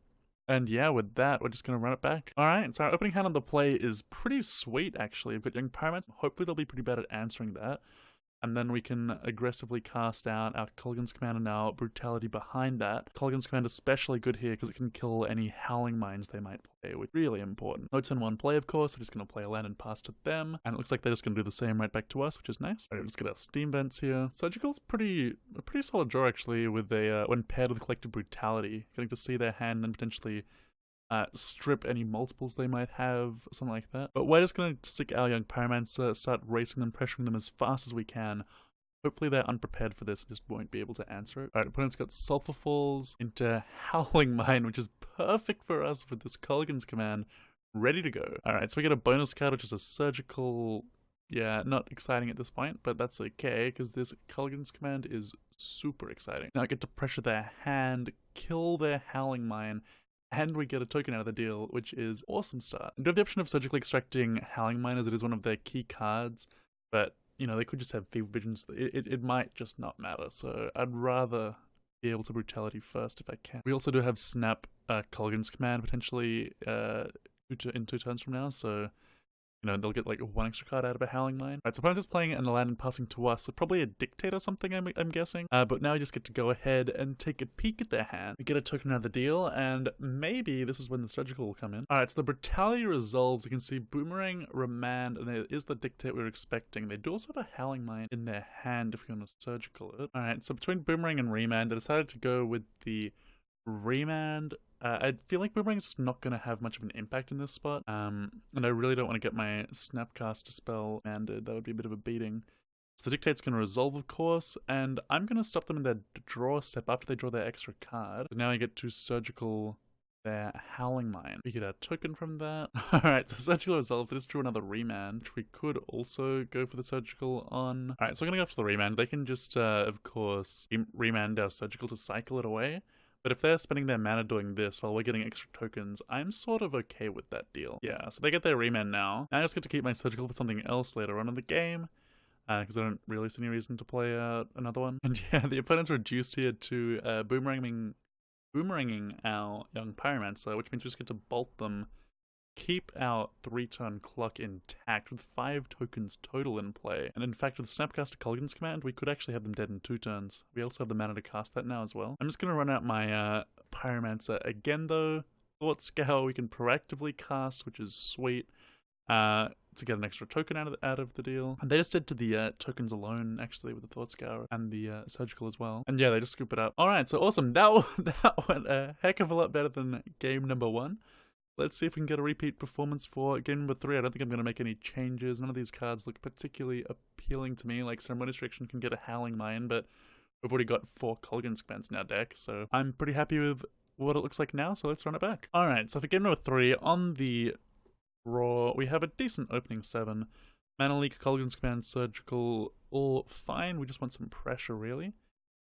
And yeah, with that, we're just going to run it back. Alright, so our opening hand on the play is pretty sweet, actually. We've got Young Pyromancer. Hopefully they'll be pretty bad at answering that. And then we can aggressively cast out our Kolaghan's Command and our Brutality behind that. Kolaghan's Command is especially good here because it can kill any Howling Mines they might play, which is really important. No turn 1 play, of course. We're just going to play a land and pass to them. And it looks like they're just going to do the same right back to us, which is nice. Alright, let's get our Steam Vents here. Surgical's a pretty solid draw, actually, with a when paired with Collective Brutality. Getting to see their hand and potentially strip any multiples they might have, something like that. But we're just going to stick our Young Pyromancer, start racing them, pressuring them as fast as we can. Hopefully they're unprepared for this and just won't be able to answer it. Alright, opponent's got Sulphur Falls into Howling Mine, which is perfect for us with this Kolaghan's Command ready to go. Alright, so we get a bonus card, which is a Surgical. Yeah, not exciting at this point, but that's okay, because this Kolaghan's Command is super exciting. Now I get to pressure their hand, kill their Howling Mine, and we get a token out of the deal, which is awesome start. We do have the option of surgically extracting Howling Mine as it is one of their key cards, but, you know, they could just have Fevered Visions. It might just not matter, so I'd rather be able to Brutality first if I can. We also do have Snap Kolaghan's Command potentially in 2 turns from now, so you know, they'll get like 1 extra card out of a Howling Mine. Right, so opponent's just playing an land and passing to us, so probably a Dictate or something, I'm guessing. But now we just get to go ahead and take a peek at their hand. We get a token out of the deal, and maybe this is when the Surgical will come in. Alright, so the Brutality resolves. You can see Boomerang, Remand, and there is the Dictate we were expecting. They do also have a Howling Mine in their hand if you want to Surgical it. Alright, so between Boomerang and Remand, I decided to go with the Remand. I feel like Boomerang's just not going to have much of an impact in this spot, and I really don't want to get my Snapcaster spell landed. That would be a bit of a beating. So the Dictate's going to resolve, of course, and I'm going to stop them in their draw step after they draw their extra card. So now I get to Surgical their Howling Mine. We get a token from that. Alright, so Surgical resolves. I just drew another Remand, which we could also go for the Surgical on. Alright, so we're going to go for the Remand. They can just, of course, Remand our Surgical to cycle it away. But if they're spending their mana doing this while we're getting extra tokens, I'm sort of okay with that deal. Yeah, so they get their Remand now. Now I just get to keep my Surgical for something else later on in the game, because I don't really see any reason to play another one. And yeah, the opponent's reduced here to boomeranging our Young Pyromancer, which means we just get to bolt them keep our 3-turn clock intact with 5 tokens total in play. And in fact, with Snapcaster Culligan's command, we could actually have them dead in 2 turns. We also have the mana to cast that now as well. I'm just going to run out my Pyromancer again though. Thought Scour we can proactively cast, which is sweet. To get an extra token out of the deal. And they just did to the tokens alone, actually, with the Thought Scour and the Surgical as well. And yeah, they just scoop it up. Alright, so awesome. That went a heck of a lot better than game number 1. Let's see if we can get a repeat performance for game number 3. I don't think I'm going to make any changes. None of these cards look particularly appealing to me. Like Ceremonial Restriction can get a Howling Mine, but we've already got 4 Culligan's commands in our deck, so I'm pretty happy with what it looks like now, so let's run it back. Alright, so for game number 3, on the raw, we have a decent opening 7. Mana Leak, Culligan's command, Surgical, all fine. We just want some pressure, really.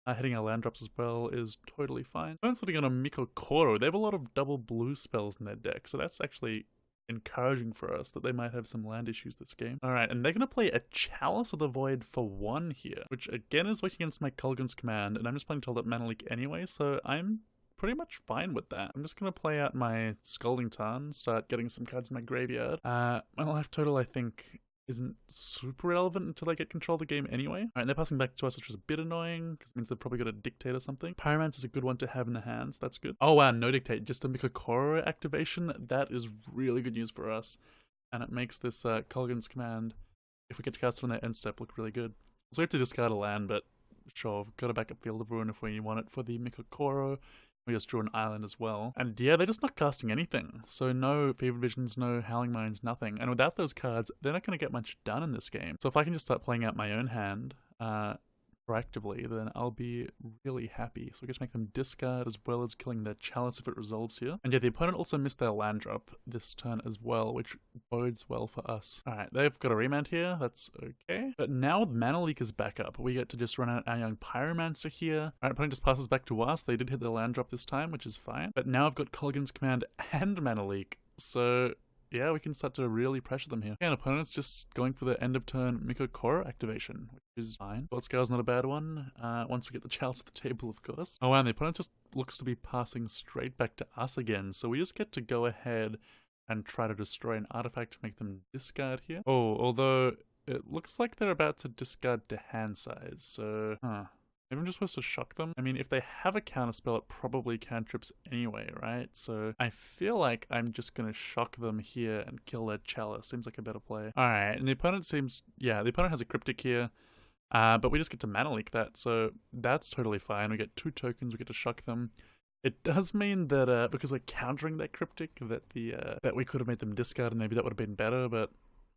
Hitting our land drops as well is totally fine. I'm sitting on a Mikokoro. They have a lot of double blue spells in their deck, so that's actually encouraging for us that they might have some land issues this game. Alright, and they're going to play a Chalice of the Void for 1 here, which again is working against my Culligan's command, and I'm just playing Told Up Mana Leak anyway, so I'm pretty much fine with that. I'm just going to play out my Scalding Tarn, start getting some cards in my graveyard. My life total, I think, isn't super relevant until I get control of the game anyway. Alright, they're passing back to us, which is a bit annoying, because it means they've probably got a Dictate or something. Pyromancer is a good one to have in the hands, that's good. Oh wow, no Dictate, just a Mikokoro activation. That is really good news for us. And it makes this Culligan's command, if we get to cast it on their end step, look really good. So we have to discard a land, but sure, we've got a backup Field of Ruin if we want it for the Mikokoro. We just drew an island as well. And yeah, they're just not casting anything. So no Fever Visions, no Howling Mines, nothing. And without those cards, they're not going to get much done in this game. So if I can just start playing out my own hand proactively, then I'll be really happy. So we get to make them discard as well as killing their Chalice if it resolves here. And yeah, the opponent also missed their land drop this turn as well, which bodes well for us. Alright, they've got a remand here, that's okay. But now with Mana Leak is back up, we get to just run out our young Pyromancer here. Alright, opponent just passes back to us. They did hit their land drop this time, which is fine. But now I've got Culligan's command and Mana Leak, so yeah, we can start to really pressure them here. And opponent's just going for the end of turn Mikokoro activation, which is fine. Thought Scour's not a bad one, once we get the Chalice at the table, of course. Oh wow, and the opponent just looks to be passing straight back to us again, so we just get to go ahead and try to destroy an artifact to make them discard here. Oh, although it looks like they're about to discard to hand size, so maybe I'm just supposed to shock them? I mean, if they have a counterspell, it probably cantrips anyway, right? So I feel like I'm just gonna shock them here and kill their Chalice. Seems like a better play. Alright, and the opponent seems, yeah, the opponent has a Cryptic here, but we just get to Mana Leak that, so that's totally fine. We get 2 tokens, we get to shock them. It does mean that, because we're countering that Cryptic, that that we could have made them discard and maybe that would have been better, but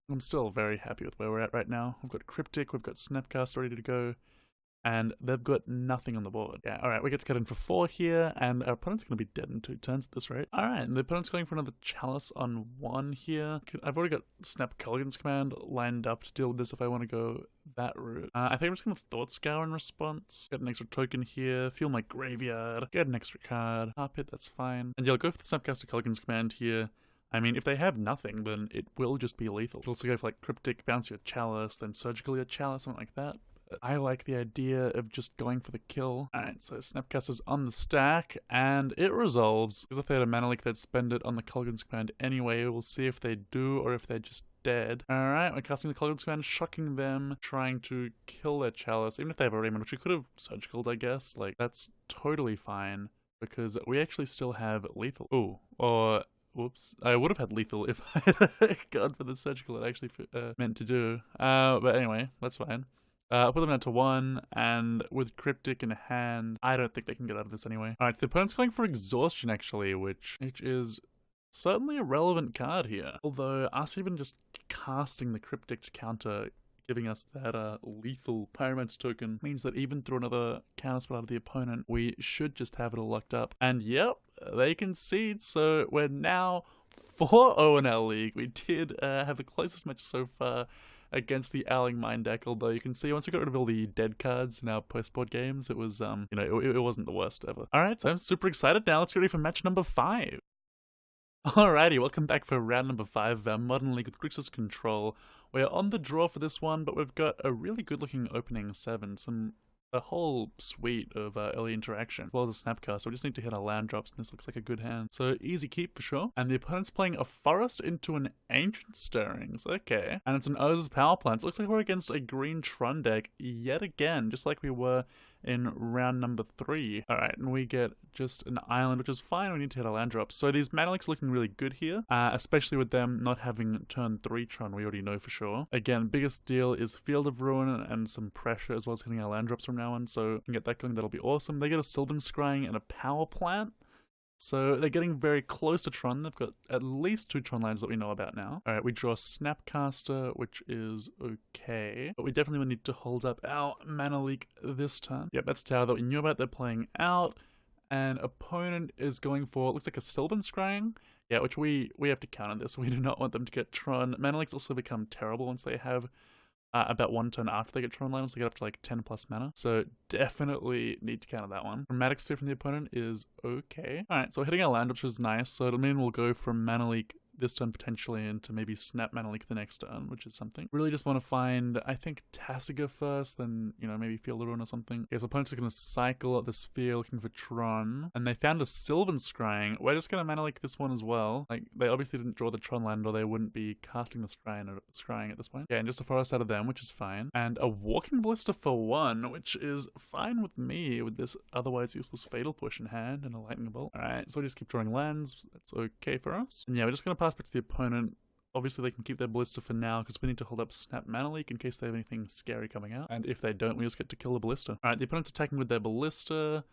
I'm still very happy with where we're at right now. We've got Cryptic, we've got Snapcast ready to go, and they've got nothing on the board. Yeah, alright, we get to get in for 4 here, and our opponent's going to be dead in 2 turns at this rate. Alright, and the opponent's going for another Chalice on 1 here. I've already got Snap Culligan's command lined up to deal with this if I want to go that route. I think I'm just going to Thought Scour in response. Get an extra token here, feel my graveyard, get an extra card, Carpet, that's fine. And yeah, I'll go for the Snapcaster Culligan's command here. I mean, if they have nothing, then it will just be lethal. You'll also go for like Cryptic, bounce your Chalice, then Surgical your Chalice, something like that. I like the idea of just going for the kill. Alright, so Snapcaster's on the stack, and it resolves. Because if they had a Mana Leak, they'd spend it on the Culligan's command anyway. We'll see if they do, or if they're just dead. Alright, we're casting the Culligan's command, shocking them, trying to kill their Chalice, even if they have a remand, which we could have Surgical'd, I guess. Like, that's totally fine, because we actually still have lethal. Ooh, or whoops. I would have had lethal if I had gone for the Surgical it actually meant to do. But anyway, that's fine. I'll put them down to 1, and with Cryptic in hand, I don't think they can get out of this anyway. Alright, so the opponent's going for Exhaustion actually, which is certainly a relevant card here. Although, us even just casting the Cryptic to counter, giving us that lethal Pyromancer token, means that even through another counterspell out of the opponent, we should just have it all locked up. And yep, they concede, so we're now 4-0 in our league. We did have the closest match so far against the Howling Mine deck, although you can see once we got rid of all the dead cards in our post-board games, it was, you know, it wasn't the worst ever. Alright, so I'm super excited now. Let's get ready for match number 5. Alrighty, welcome back for round number 5 of our Modern League with Grixis Control. We're on the draw for this one, but we've got a really good looking opening 7. Some a whole suite of early interaction, as well as a Snapcaster. We just need to hit our land drops, and this looks like a good hand. So easy keep for sure. And the opponent's playing a Forest into an Ancient Stirrings. Okay. And it's an Urza's Power Plant. So it looks like we're against a green Tron deck yet again, just like we were in round number 3. Alright, and we get just an island, which is fine. We need to hit our land drops. So these mana leaks looking really good here, especially with them not having turn 3 Tron, we already know for sure. Again, biggest deal is Field of Ruin and some pressure, as well as hitting our land drops from now on, so we can get that going. That'll be awesome. They get a Sylvan Scrying and a Power Plant. So they're getting very close to Tron. They've got at least 2 Tron lands that we know about now. Alright, we draw Snapcaster, which is okay. But we definitely need to hold up our mana leak this turn. Yep, that's Tower that we knew about. They're playing out. And opponent is going for, looks like a Sylvan Scrying. Yeah, which we have to counter this. We do not want them to get Tron. Mana leaks also become terrible once they have about 1 turn after they get Tron lands, they get up to like 10 plus mana. So definitely need to counter that one. Chromatic Sphere from the opponent is okay. Alright, so hitting our land, which is nice. So it'll mean we'll go from mana leak this turn potentially into maybe Snap Mana Leak the next turn, which is something. Really just want to find, I think, Tasiga first, then, you know, maybe Field of Ruin or something. Okay, so opponents are going to cycle up the sphere looking for Tron, and they found a Sylvan Scrying. We're just going to Mana Leak this one as well. Like, they obviously didn't draw the Tron land, or they wouldn't be casting the Scrying at this point. Yeah, and just a Forest out of them, which is fine. And a Walking Ballista for 1, which is fine with me with this otherwise useless Fatal Push in hand and a Lightning Bolt. Alright, so we just keep drawing lands. That's okay for us. And yeah, we're just going to pass back to the opponent. Obviously they can keep their Ballista for now because we need to hold up Snap Mana Leak in case they have anything scary coming out. And if they don't, we just get to kill the Ballista. Alright, the opponent's attacking with their Ballista.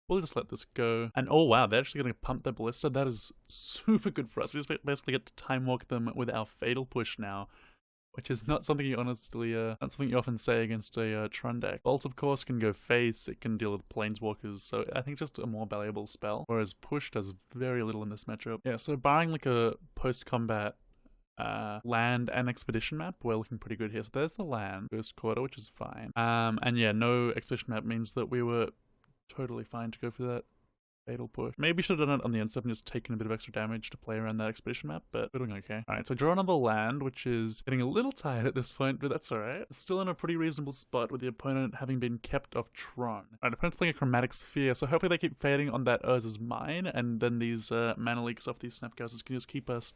We'll just let this go. And oh wow, they're actually going to pump their Ballista. That is super good for us. We just basically get to Time Walk them with our Fatal Push now, which is not something you honestly, not something you often say against a Tron deck. Bolt, of course, can go face, it can deal with Planeswalkers, so I think it's just a more valuable spell, whereas Push does very little in this matchup. Yeah, so barring like a post-combat land and expedition map, we're looking pretty good here. So there's the land, first quarter, which is fine. And yeah, no expedition map means that we were totally fine to go for that Fatal Push. Maybe should have done it on the end step and just taken a bit of extra damage to play around that expedition map, but we're doing okay. Alright, so draw another land, which is getting a little tired at this point, but that's alright. Still in a pretty reasonable spot with the opponent having been kept off Tron. Alright, opponent's playing a Chromatic Sphere, so hopefully they keep fading on that Urza's Mine, and then these mana leaks off these Snapcasters can just keep us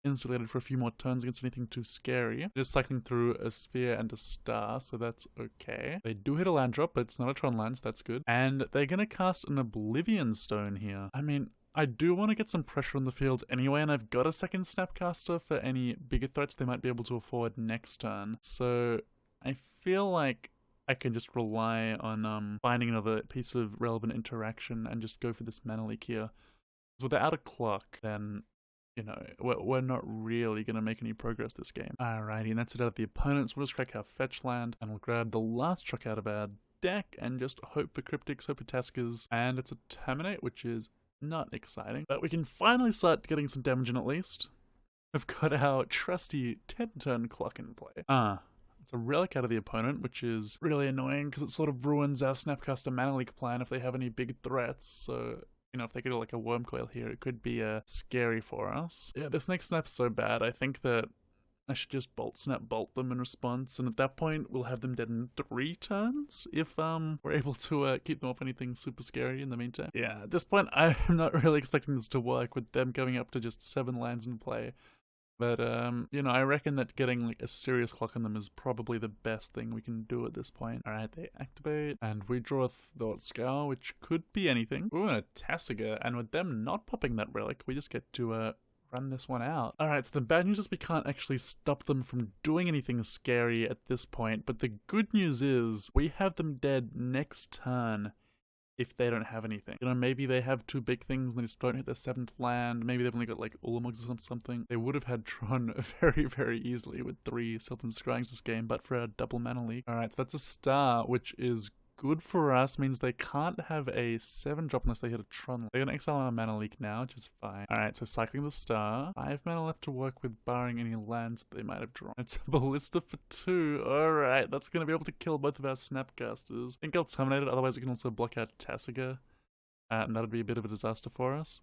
insulated for a few more turns against anything too scary. Just cycling through a sphere and a star, so that's okay. They do hit a land drop, but it's not a Tron land, so that's good. And they're gonna cast an Oblivion Stone here. I mean, I do want to get some pressure on the field anyway, and I've got a second Snapcaster for any bigger threats they might be able to afford next turn. So I feel like I can just rely on finding another piece of relevant interaction and just go for this mana leak here. Because without a clock, then you know, we're not really going to make any progress this game. Alrighty, and that's it out of the opponents. We'll just crack our fetch land, and we'll grab the last truck out of our deck, and just hope for Cryptics, hope for Taskers, and it's a Terminate, which is not exciting. But we can finally start getting some damage in at least. We've got our trusty 10-turn clock in play. It's a Relic out of the opponent, which is really annoying, because it sort of ruins our Snapcaster Mana Leak plan if they have any big threats, so you know, if they get like a Worm Coil here, it could be scary for us. Yeah, this next snap's so bad, I think that I should just Snap Bolt them in response, and at that point, we'll have them dead in 3 turns, if we're able to keep them off anything super scary in the meantime. Yeah, at this point, I'm not really expecting this to work, with them going up to just 7 lands in play. But, you know, I reckon that getting like a serious clock on them is probably the best thing we can do at this point. Alright, they activate, and we draw a Thought Scour, which could be anything. Ooh, and a Tasiga, and with them not popping that relic, we just get to, run this one out. Alright, so the bad news is we can't actually stop them from doing anything scary at this point, but the good news is we have them dead next turn if they don't have anything. You know, maybe they have 2 big things and they just don't hit their 7th land. Maybe they've only got like Ullamugs or something. They would have had Tron very, very easily with 3 Sylvan Scryings this game, but for a double mana leak. Alright, so that's a star, which is good for us, means they can't have a 7-drop unless they hit a Tron. They're gonna exile on a mana leak now, which is fine. Alright, so cycling the star. 5 mana left to work with, barring any lands that they might have drawn. It's a Ballista for 2. Alright, that's gonna be able to kill both of our Snapcasters. I think I'll terminate it, otherwise we can also block out Tasiga. And that'd be a bit of a disaster for us.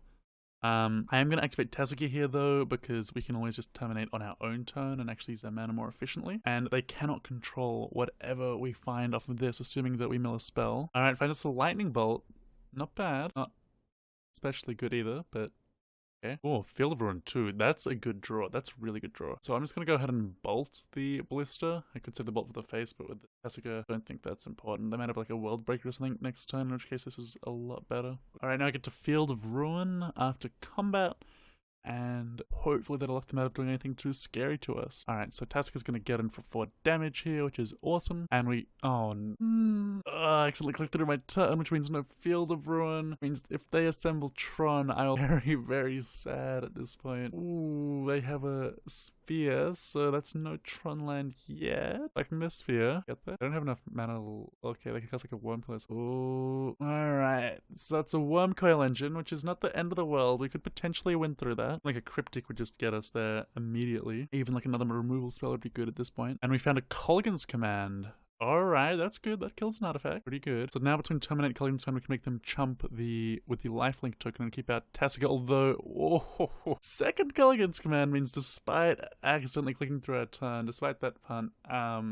I am going to activate Tasuki here though, because we can always just terminate on our own turn and actually use our mana more efficiently. And they cannot control whatever we find off of this, assuming that we mill a spell. Alright, find us a lightning bolt. Not bad. Not especially good either, but okay. Oh, Field of Ruin 2. That's a good draw. That's a really good draw. So I'm just going to go ahead and bolt the Ballista. I could say the bolt for the face, but with the Tessica, I don't think that's important. They might have like a World Breaker or something next turn, in which case this is a lot better. Alright, now I get to Field of Ruin after combat. And hopefully that'll have them out of doing anything too scary to us. Alright, so Tasica's gonna get in for 4 damage here, which is awesome. And we... I accidentally clicked through my turn, which means no Field of Ruin. Means if they assemble Tron, I'll be very, very sad at this point. Ooh, they have a sphere, so that's no Tron land yet. I can miss sphere. Get that? I don't have enough mana. Okay, they can cast like a worm coil. Ooh, alright. So it's a worm coil engine, which is not the end of the world. We could potentially win through that. Like a cryptic would just get us there immediately. Even like another removal spell would be good at this point. And we found a Kolaghan's Command. Alright, that's good. That kills an artifact. Pretty good. So now between Terminate and Kolaghan's Command, we can make them chump with the lifelink token and keep out Tasica. Although, second Kolaghan's Command means despite accidentally clicking through our turn, despite that punt,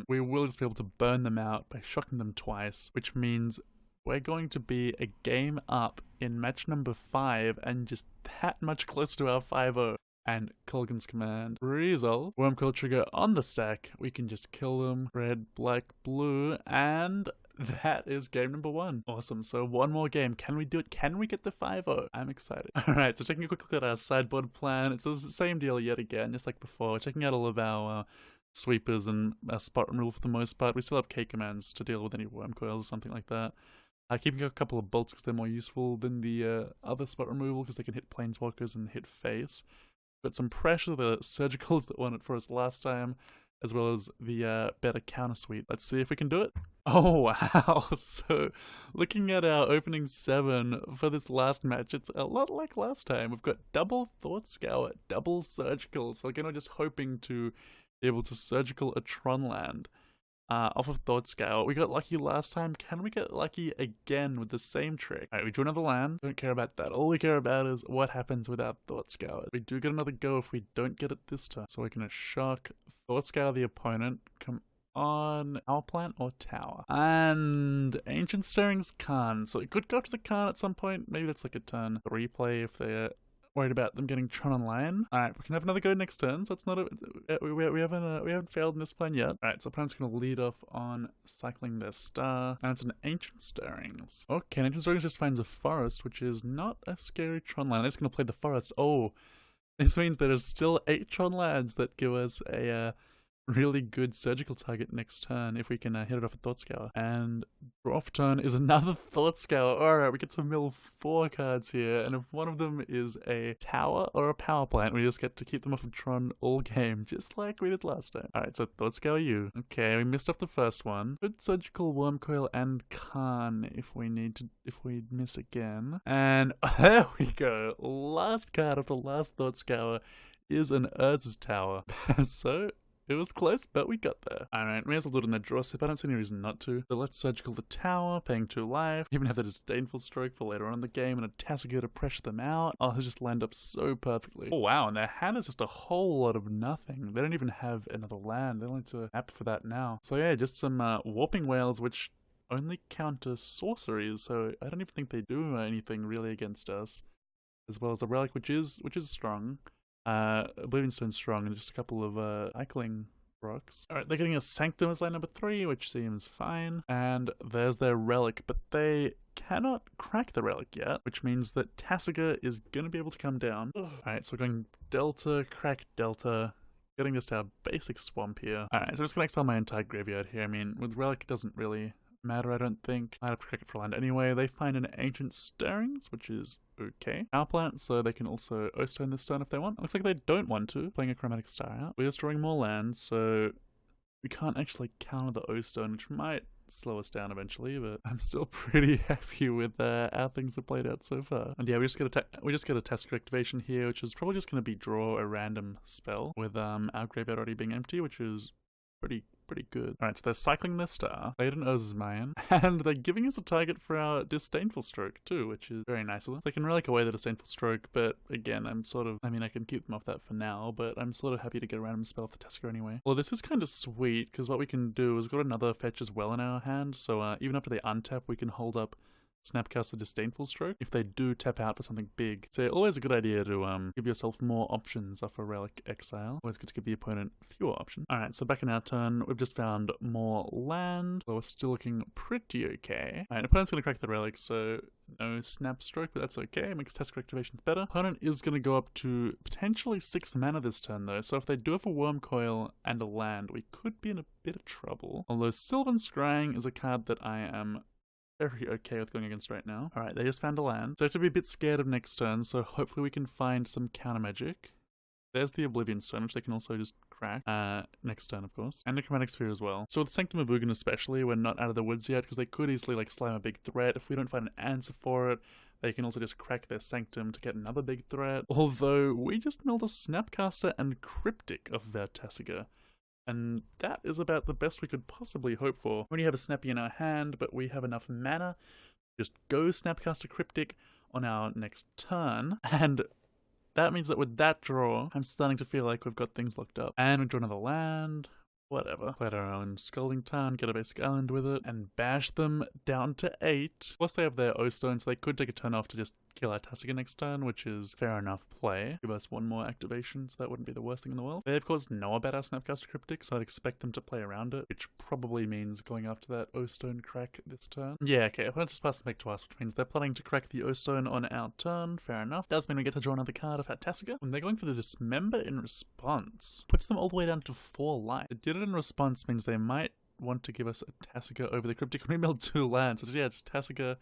we will just be able to burn them out by shocking them twice, which means we're going to be a game up in match number 5 and just that much closer to our 5-0. And Kolaghan's Command. Resolve. Worm Coil trigger on the stack. We can just kill them. Red, black, blue. And that is game number 1. Awesome. So one more game. Can we do it? Can we get the 5-0? I'm excited. Alright, so taking a quick look at our sideboard plan. It's the same deal yet again, just like before. Checking out all of our sweepers and spot removal for the most part. We still have K commands to deal with any worm coils or something like that. Keeping a couple of bolts because they're more useful than the other spot removal because they can hit planeswalkers and hit face. Got some pressure, the surgicals that won it for us last time, as well as the better counter suite. Let's see if we can do it. Oh wow, so looking at our opening 7 for this last match, it's a lot like last time. We've got double Thought Scour, double surgical, so again we're just hoping to be able to surgical a Tron land. Off of Thought Scour. We got lucky last time. Can we get lucky again with the same trick? Alright, we drew another land. Don't care about that. All we care about is what happens with our Thought Scour. We do get another go if we don't get it this turn. So we're gonna shock, Thought Scour the opponent. Come on. Power Plant or Tower? And Ancient Stirrings Khan. So it could go to the Khan at some point. Maybe that's like a turn 3 play if they're worried about them getting Tron online. Alright, we can have another go next turn, so it's not we haven't failed in this plan yet. Alright, so opponent's gonna lead off on cycling their star, and it's an Ancient Stirrings. Okay, Ancient Stirrings just finds a forest, which is not a scary Tron land. They're just gonna play the forest. Oh, this means there are still 8 Tron lands that give us a really good surgical target next turn if we can hit it off a Thought Scour. And draw for turn is another Thought Scour. Alright, we get to mill 4 cards here, and if one of them is a tower or a power plant, we just get to keep them off of Tron all game, just like we did last time. Alright, so Thought Scour you. Okay, we missed off the first one. Good surgical Worm Coil and Khan if we miss again. And there we go. Last card of the last Thought Scour is an Urza's Tower. So it was close, but we got there. Alright, may as well do it in the draw sip. I don't see any reason not to. So let's surgical the tower, paying 2 life. Even have the disdainful stroke for later on in the game and a Tasica to pressure them out. Oh, they just lined up so perfectly. Oh wow, and their hand is just a whole lot of nothing. They don't even have another land. They're only to app for that now. So yeah, just some warping whales, which only counter sorceries, so I don't even think they do anything really against us. As well as a relic, which is strong. Bleeding Stone strong, and just a couple of cycling rocks. Alright, they're getting a Sanctum as land number 3, which seems fine. And there's their relic, but they cannot crack the relic yet, which means that Tasica is gonna be able to come down. Alright, so we're going Delta, crack Delta, getting just our basic swamp here. Alright, so I'm just gonna exile my entire graveyard here. I mean, with relic it doesn't really matter, I don't think. I'd have to crack it for land anyway. They find an Ancient Stirrings, which is okay. Power Plant, so they can also O-Stone this turn if they want. Looks like they don't want to, playing a Chromatic Star out. We're just drawing more lands, so we can't actually counter the O-Stone, which might slow us down eventually, but I'm still pretty happy with how things have played out so far. And yeah, we just get a Tasica activation here, which is probably just going to be draw a random spell with our graveyard already being empty, which is pretty pretty good. Alright, so they're cycling their star, played an Orzhov, and they're giving us a target for our Disdainful Stroke too, which is very nice of them. They can relic away the Disdainful Stroke, but again, I can keep them off that for now, but I'm sort of happy to get a random spell for Tasica anyway. Well, this is kind of sweet, because what we can do is we've got another fetch as well in our hand, so even after they untap, we can hold up Snapcaster Disdainful Stroke if they do tap out for something big. So always a good idea to give yourself more options off a Relic Exile. Always good to give the opponent fewer options. Alright, so back in our turn, we've just found more land. So we're still looking pretty okay. Alright, opponent's gonna crack the Relic, so no Snap Stroke, but that's okay. It makes Tasica activations better. Opponent is gonna go up to potentially 6 mana this turn though, so if they do have a Worm Coil and a land, we could be in a bit of trouble. Although Sylvan Scrying is a card that I am very okay with going against right now. Alright, they just found a land. So I have to be a bit scared of next turn, so hopefully we can find some counter magic. There's the Oblivion Stone, which they can also just crack next turn, of course. And Necromantic Sphere as well. So with Sanctum of Ugin especially, we're not out of the woods yet, because they could easily like slam a big threat. If we don't find an answer for it, they can also just crack their Sanctum to get another big threat. Although, we just milled a Snapcaster and Cryptic off of our Tasica. And that is about the best we could possibly hope for. We only have a Snappy in our hand, but we have enough mana. Just go Snapcaster Cryptic on our next turn, and that means that with that draw, I'm starting to feel like we've got things locked up. And we draw another land. Whatever. Played our own Scalding Tarn, get a basic island with it, and bash them down to 8. Plus they have their O-Stone, so they could take a turn off to just kill our Tasica next turn, which is fair enough play. Give us one more activation, so that wouldn't be the worst thing in the world. They of course know about our Snapcaster Cryptic, so I'd expect them to play around it, which probably means going after that O-Stone crack this turn. Yeah, okay, opponent just passed back to us, which means they're planning to crack the O-Stone on our turn, fair enough. Does mean we get to draw another card of our Tasica. When they're going for the Dismember in response, puts them all the way down to 4 life. They did it in response means they might want to give us a Tasica over the Cryptic. We milled 2 lands, so yeah, just Tasica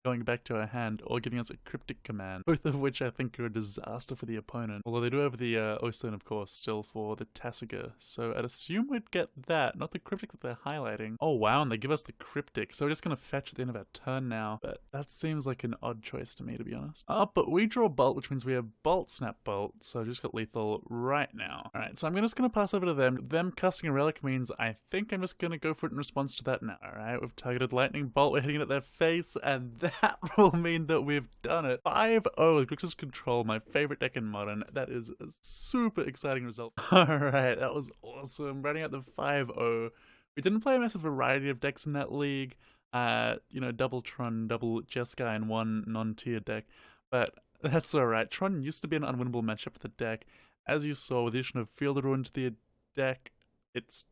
going back to our hand, or giving us a Cryptic command, both of which I think are a disaster for the opponent. Although they do have the O-Stone, of course, still for the Tasica, so I'd assume we'd get that, not the Cryptic that they're highlighting. Oh wow, and they give us the Cryptic, so we're just gonna fetch at the end of our turn now, but that seems like an odd choice to me, to be honest. But we draw Bolt, which means we have Bolt, Snap Bolt, so I just got lethal right now. Alright, so I'm just gonna pass over to them. Them casting a Relic means I think I'm just gonna go for it in response to that now. Alright, we've targeted Lightning Bolt, we're hitting it at their face, and that will mean that we've done it. 5-0 with Grixis Control, my favorite deck in Modern. That is a super exciting result. Alright, that was awesome. Running out the 5-0. We didn't play a massive variety of decks in that league. Double Tron, double Jeskai, and 1 non-tier deck. But that's alright. Tron used to be an unwinnable matchup for the deck. As you saw, with the addition of Field of Ruin to the deck, it's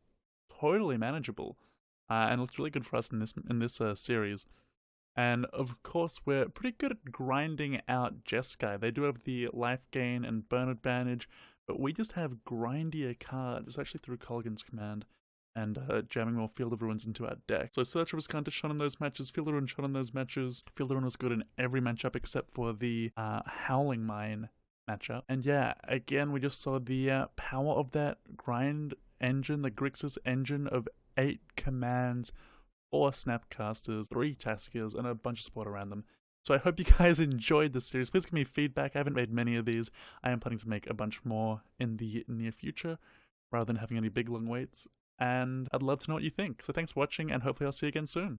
totally manageable. And looks really good for us in this series. And of course, we're pretty good at grinding out Jeskai. They do have the life gain and burn advantage, but we just have grindier cards, especially through Kolaghan's Command, and jamming more Field of Ruins into our deck. So Searcher was kind of shot in those matches, Field of Ruin shot in those matches. Field of Ruin was good in every matchup except for the Howling Mine matchup. And yeah, again, we just saw the power of that grind engine, the Grixis engine of 8 commands, 4 Snapcasters, 3 Tasicas, and a bunch of support around them. So I hope you guys enjoyed this series. Please give me feedback. I haven't made many of these. I am planning to make a bunch more in the near future, rather than having any big long waits. And I'd love to know what you think. So thanks for watching, and hopefully I'll see you again soon.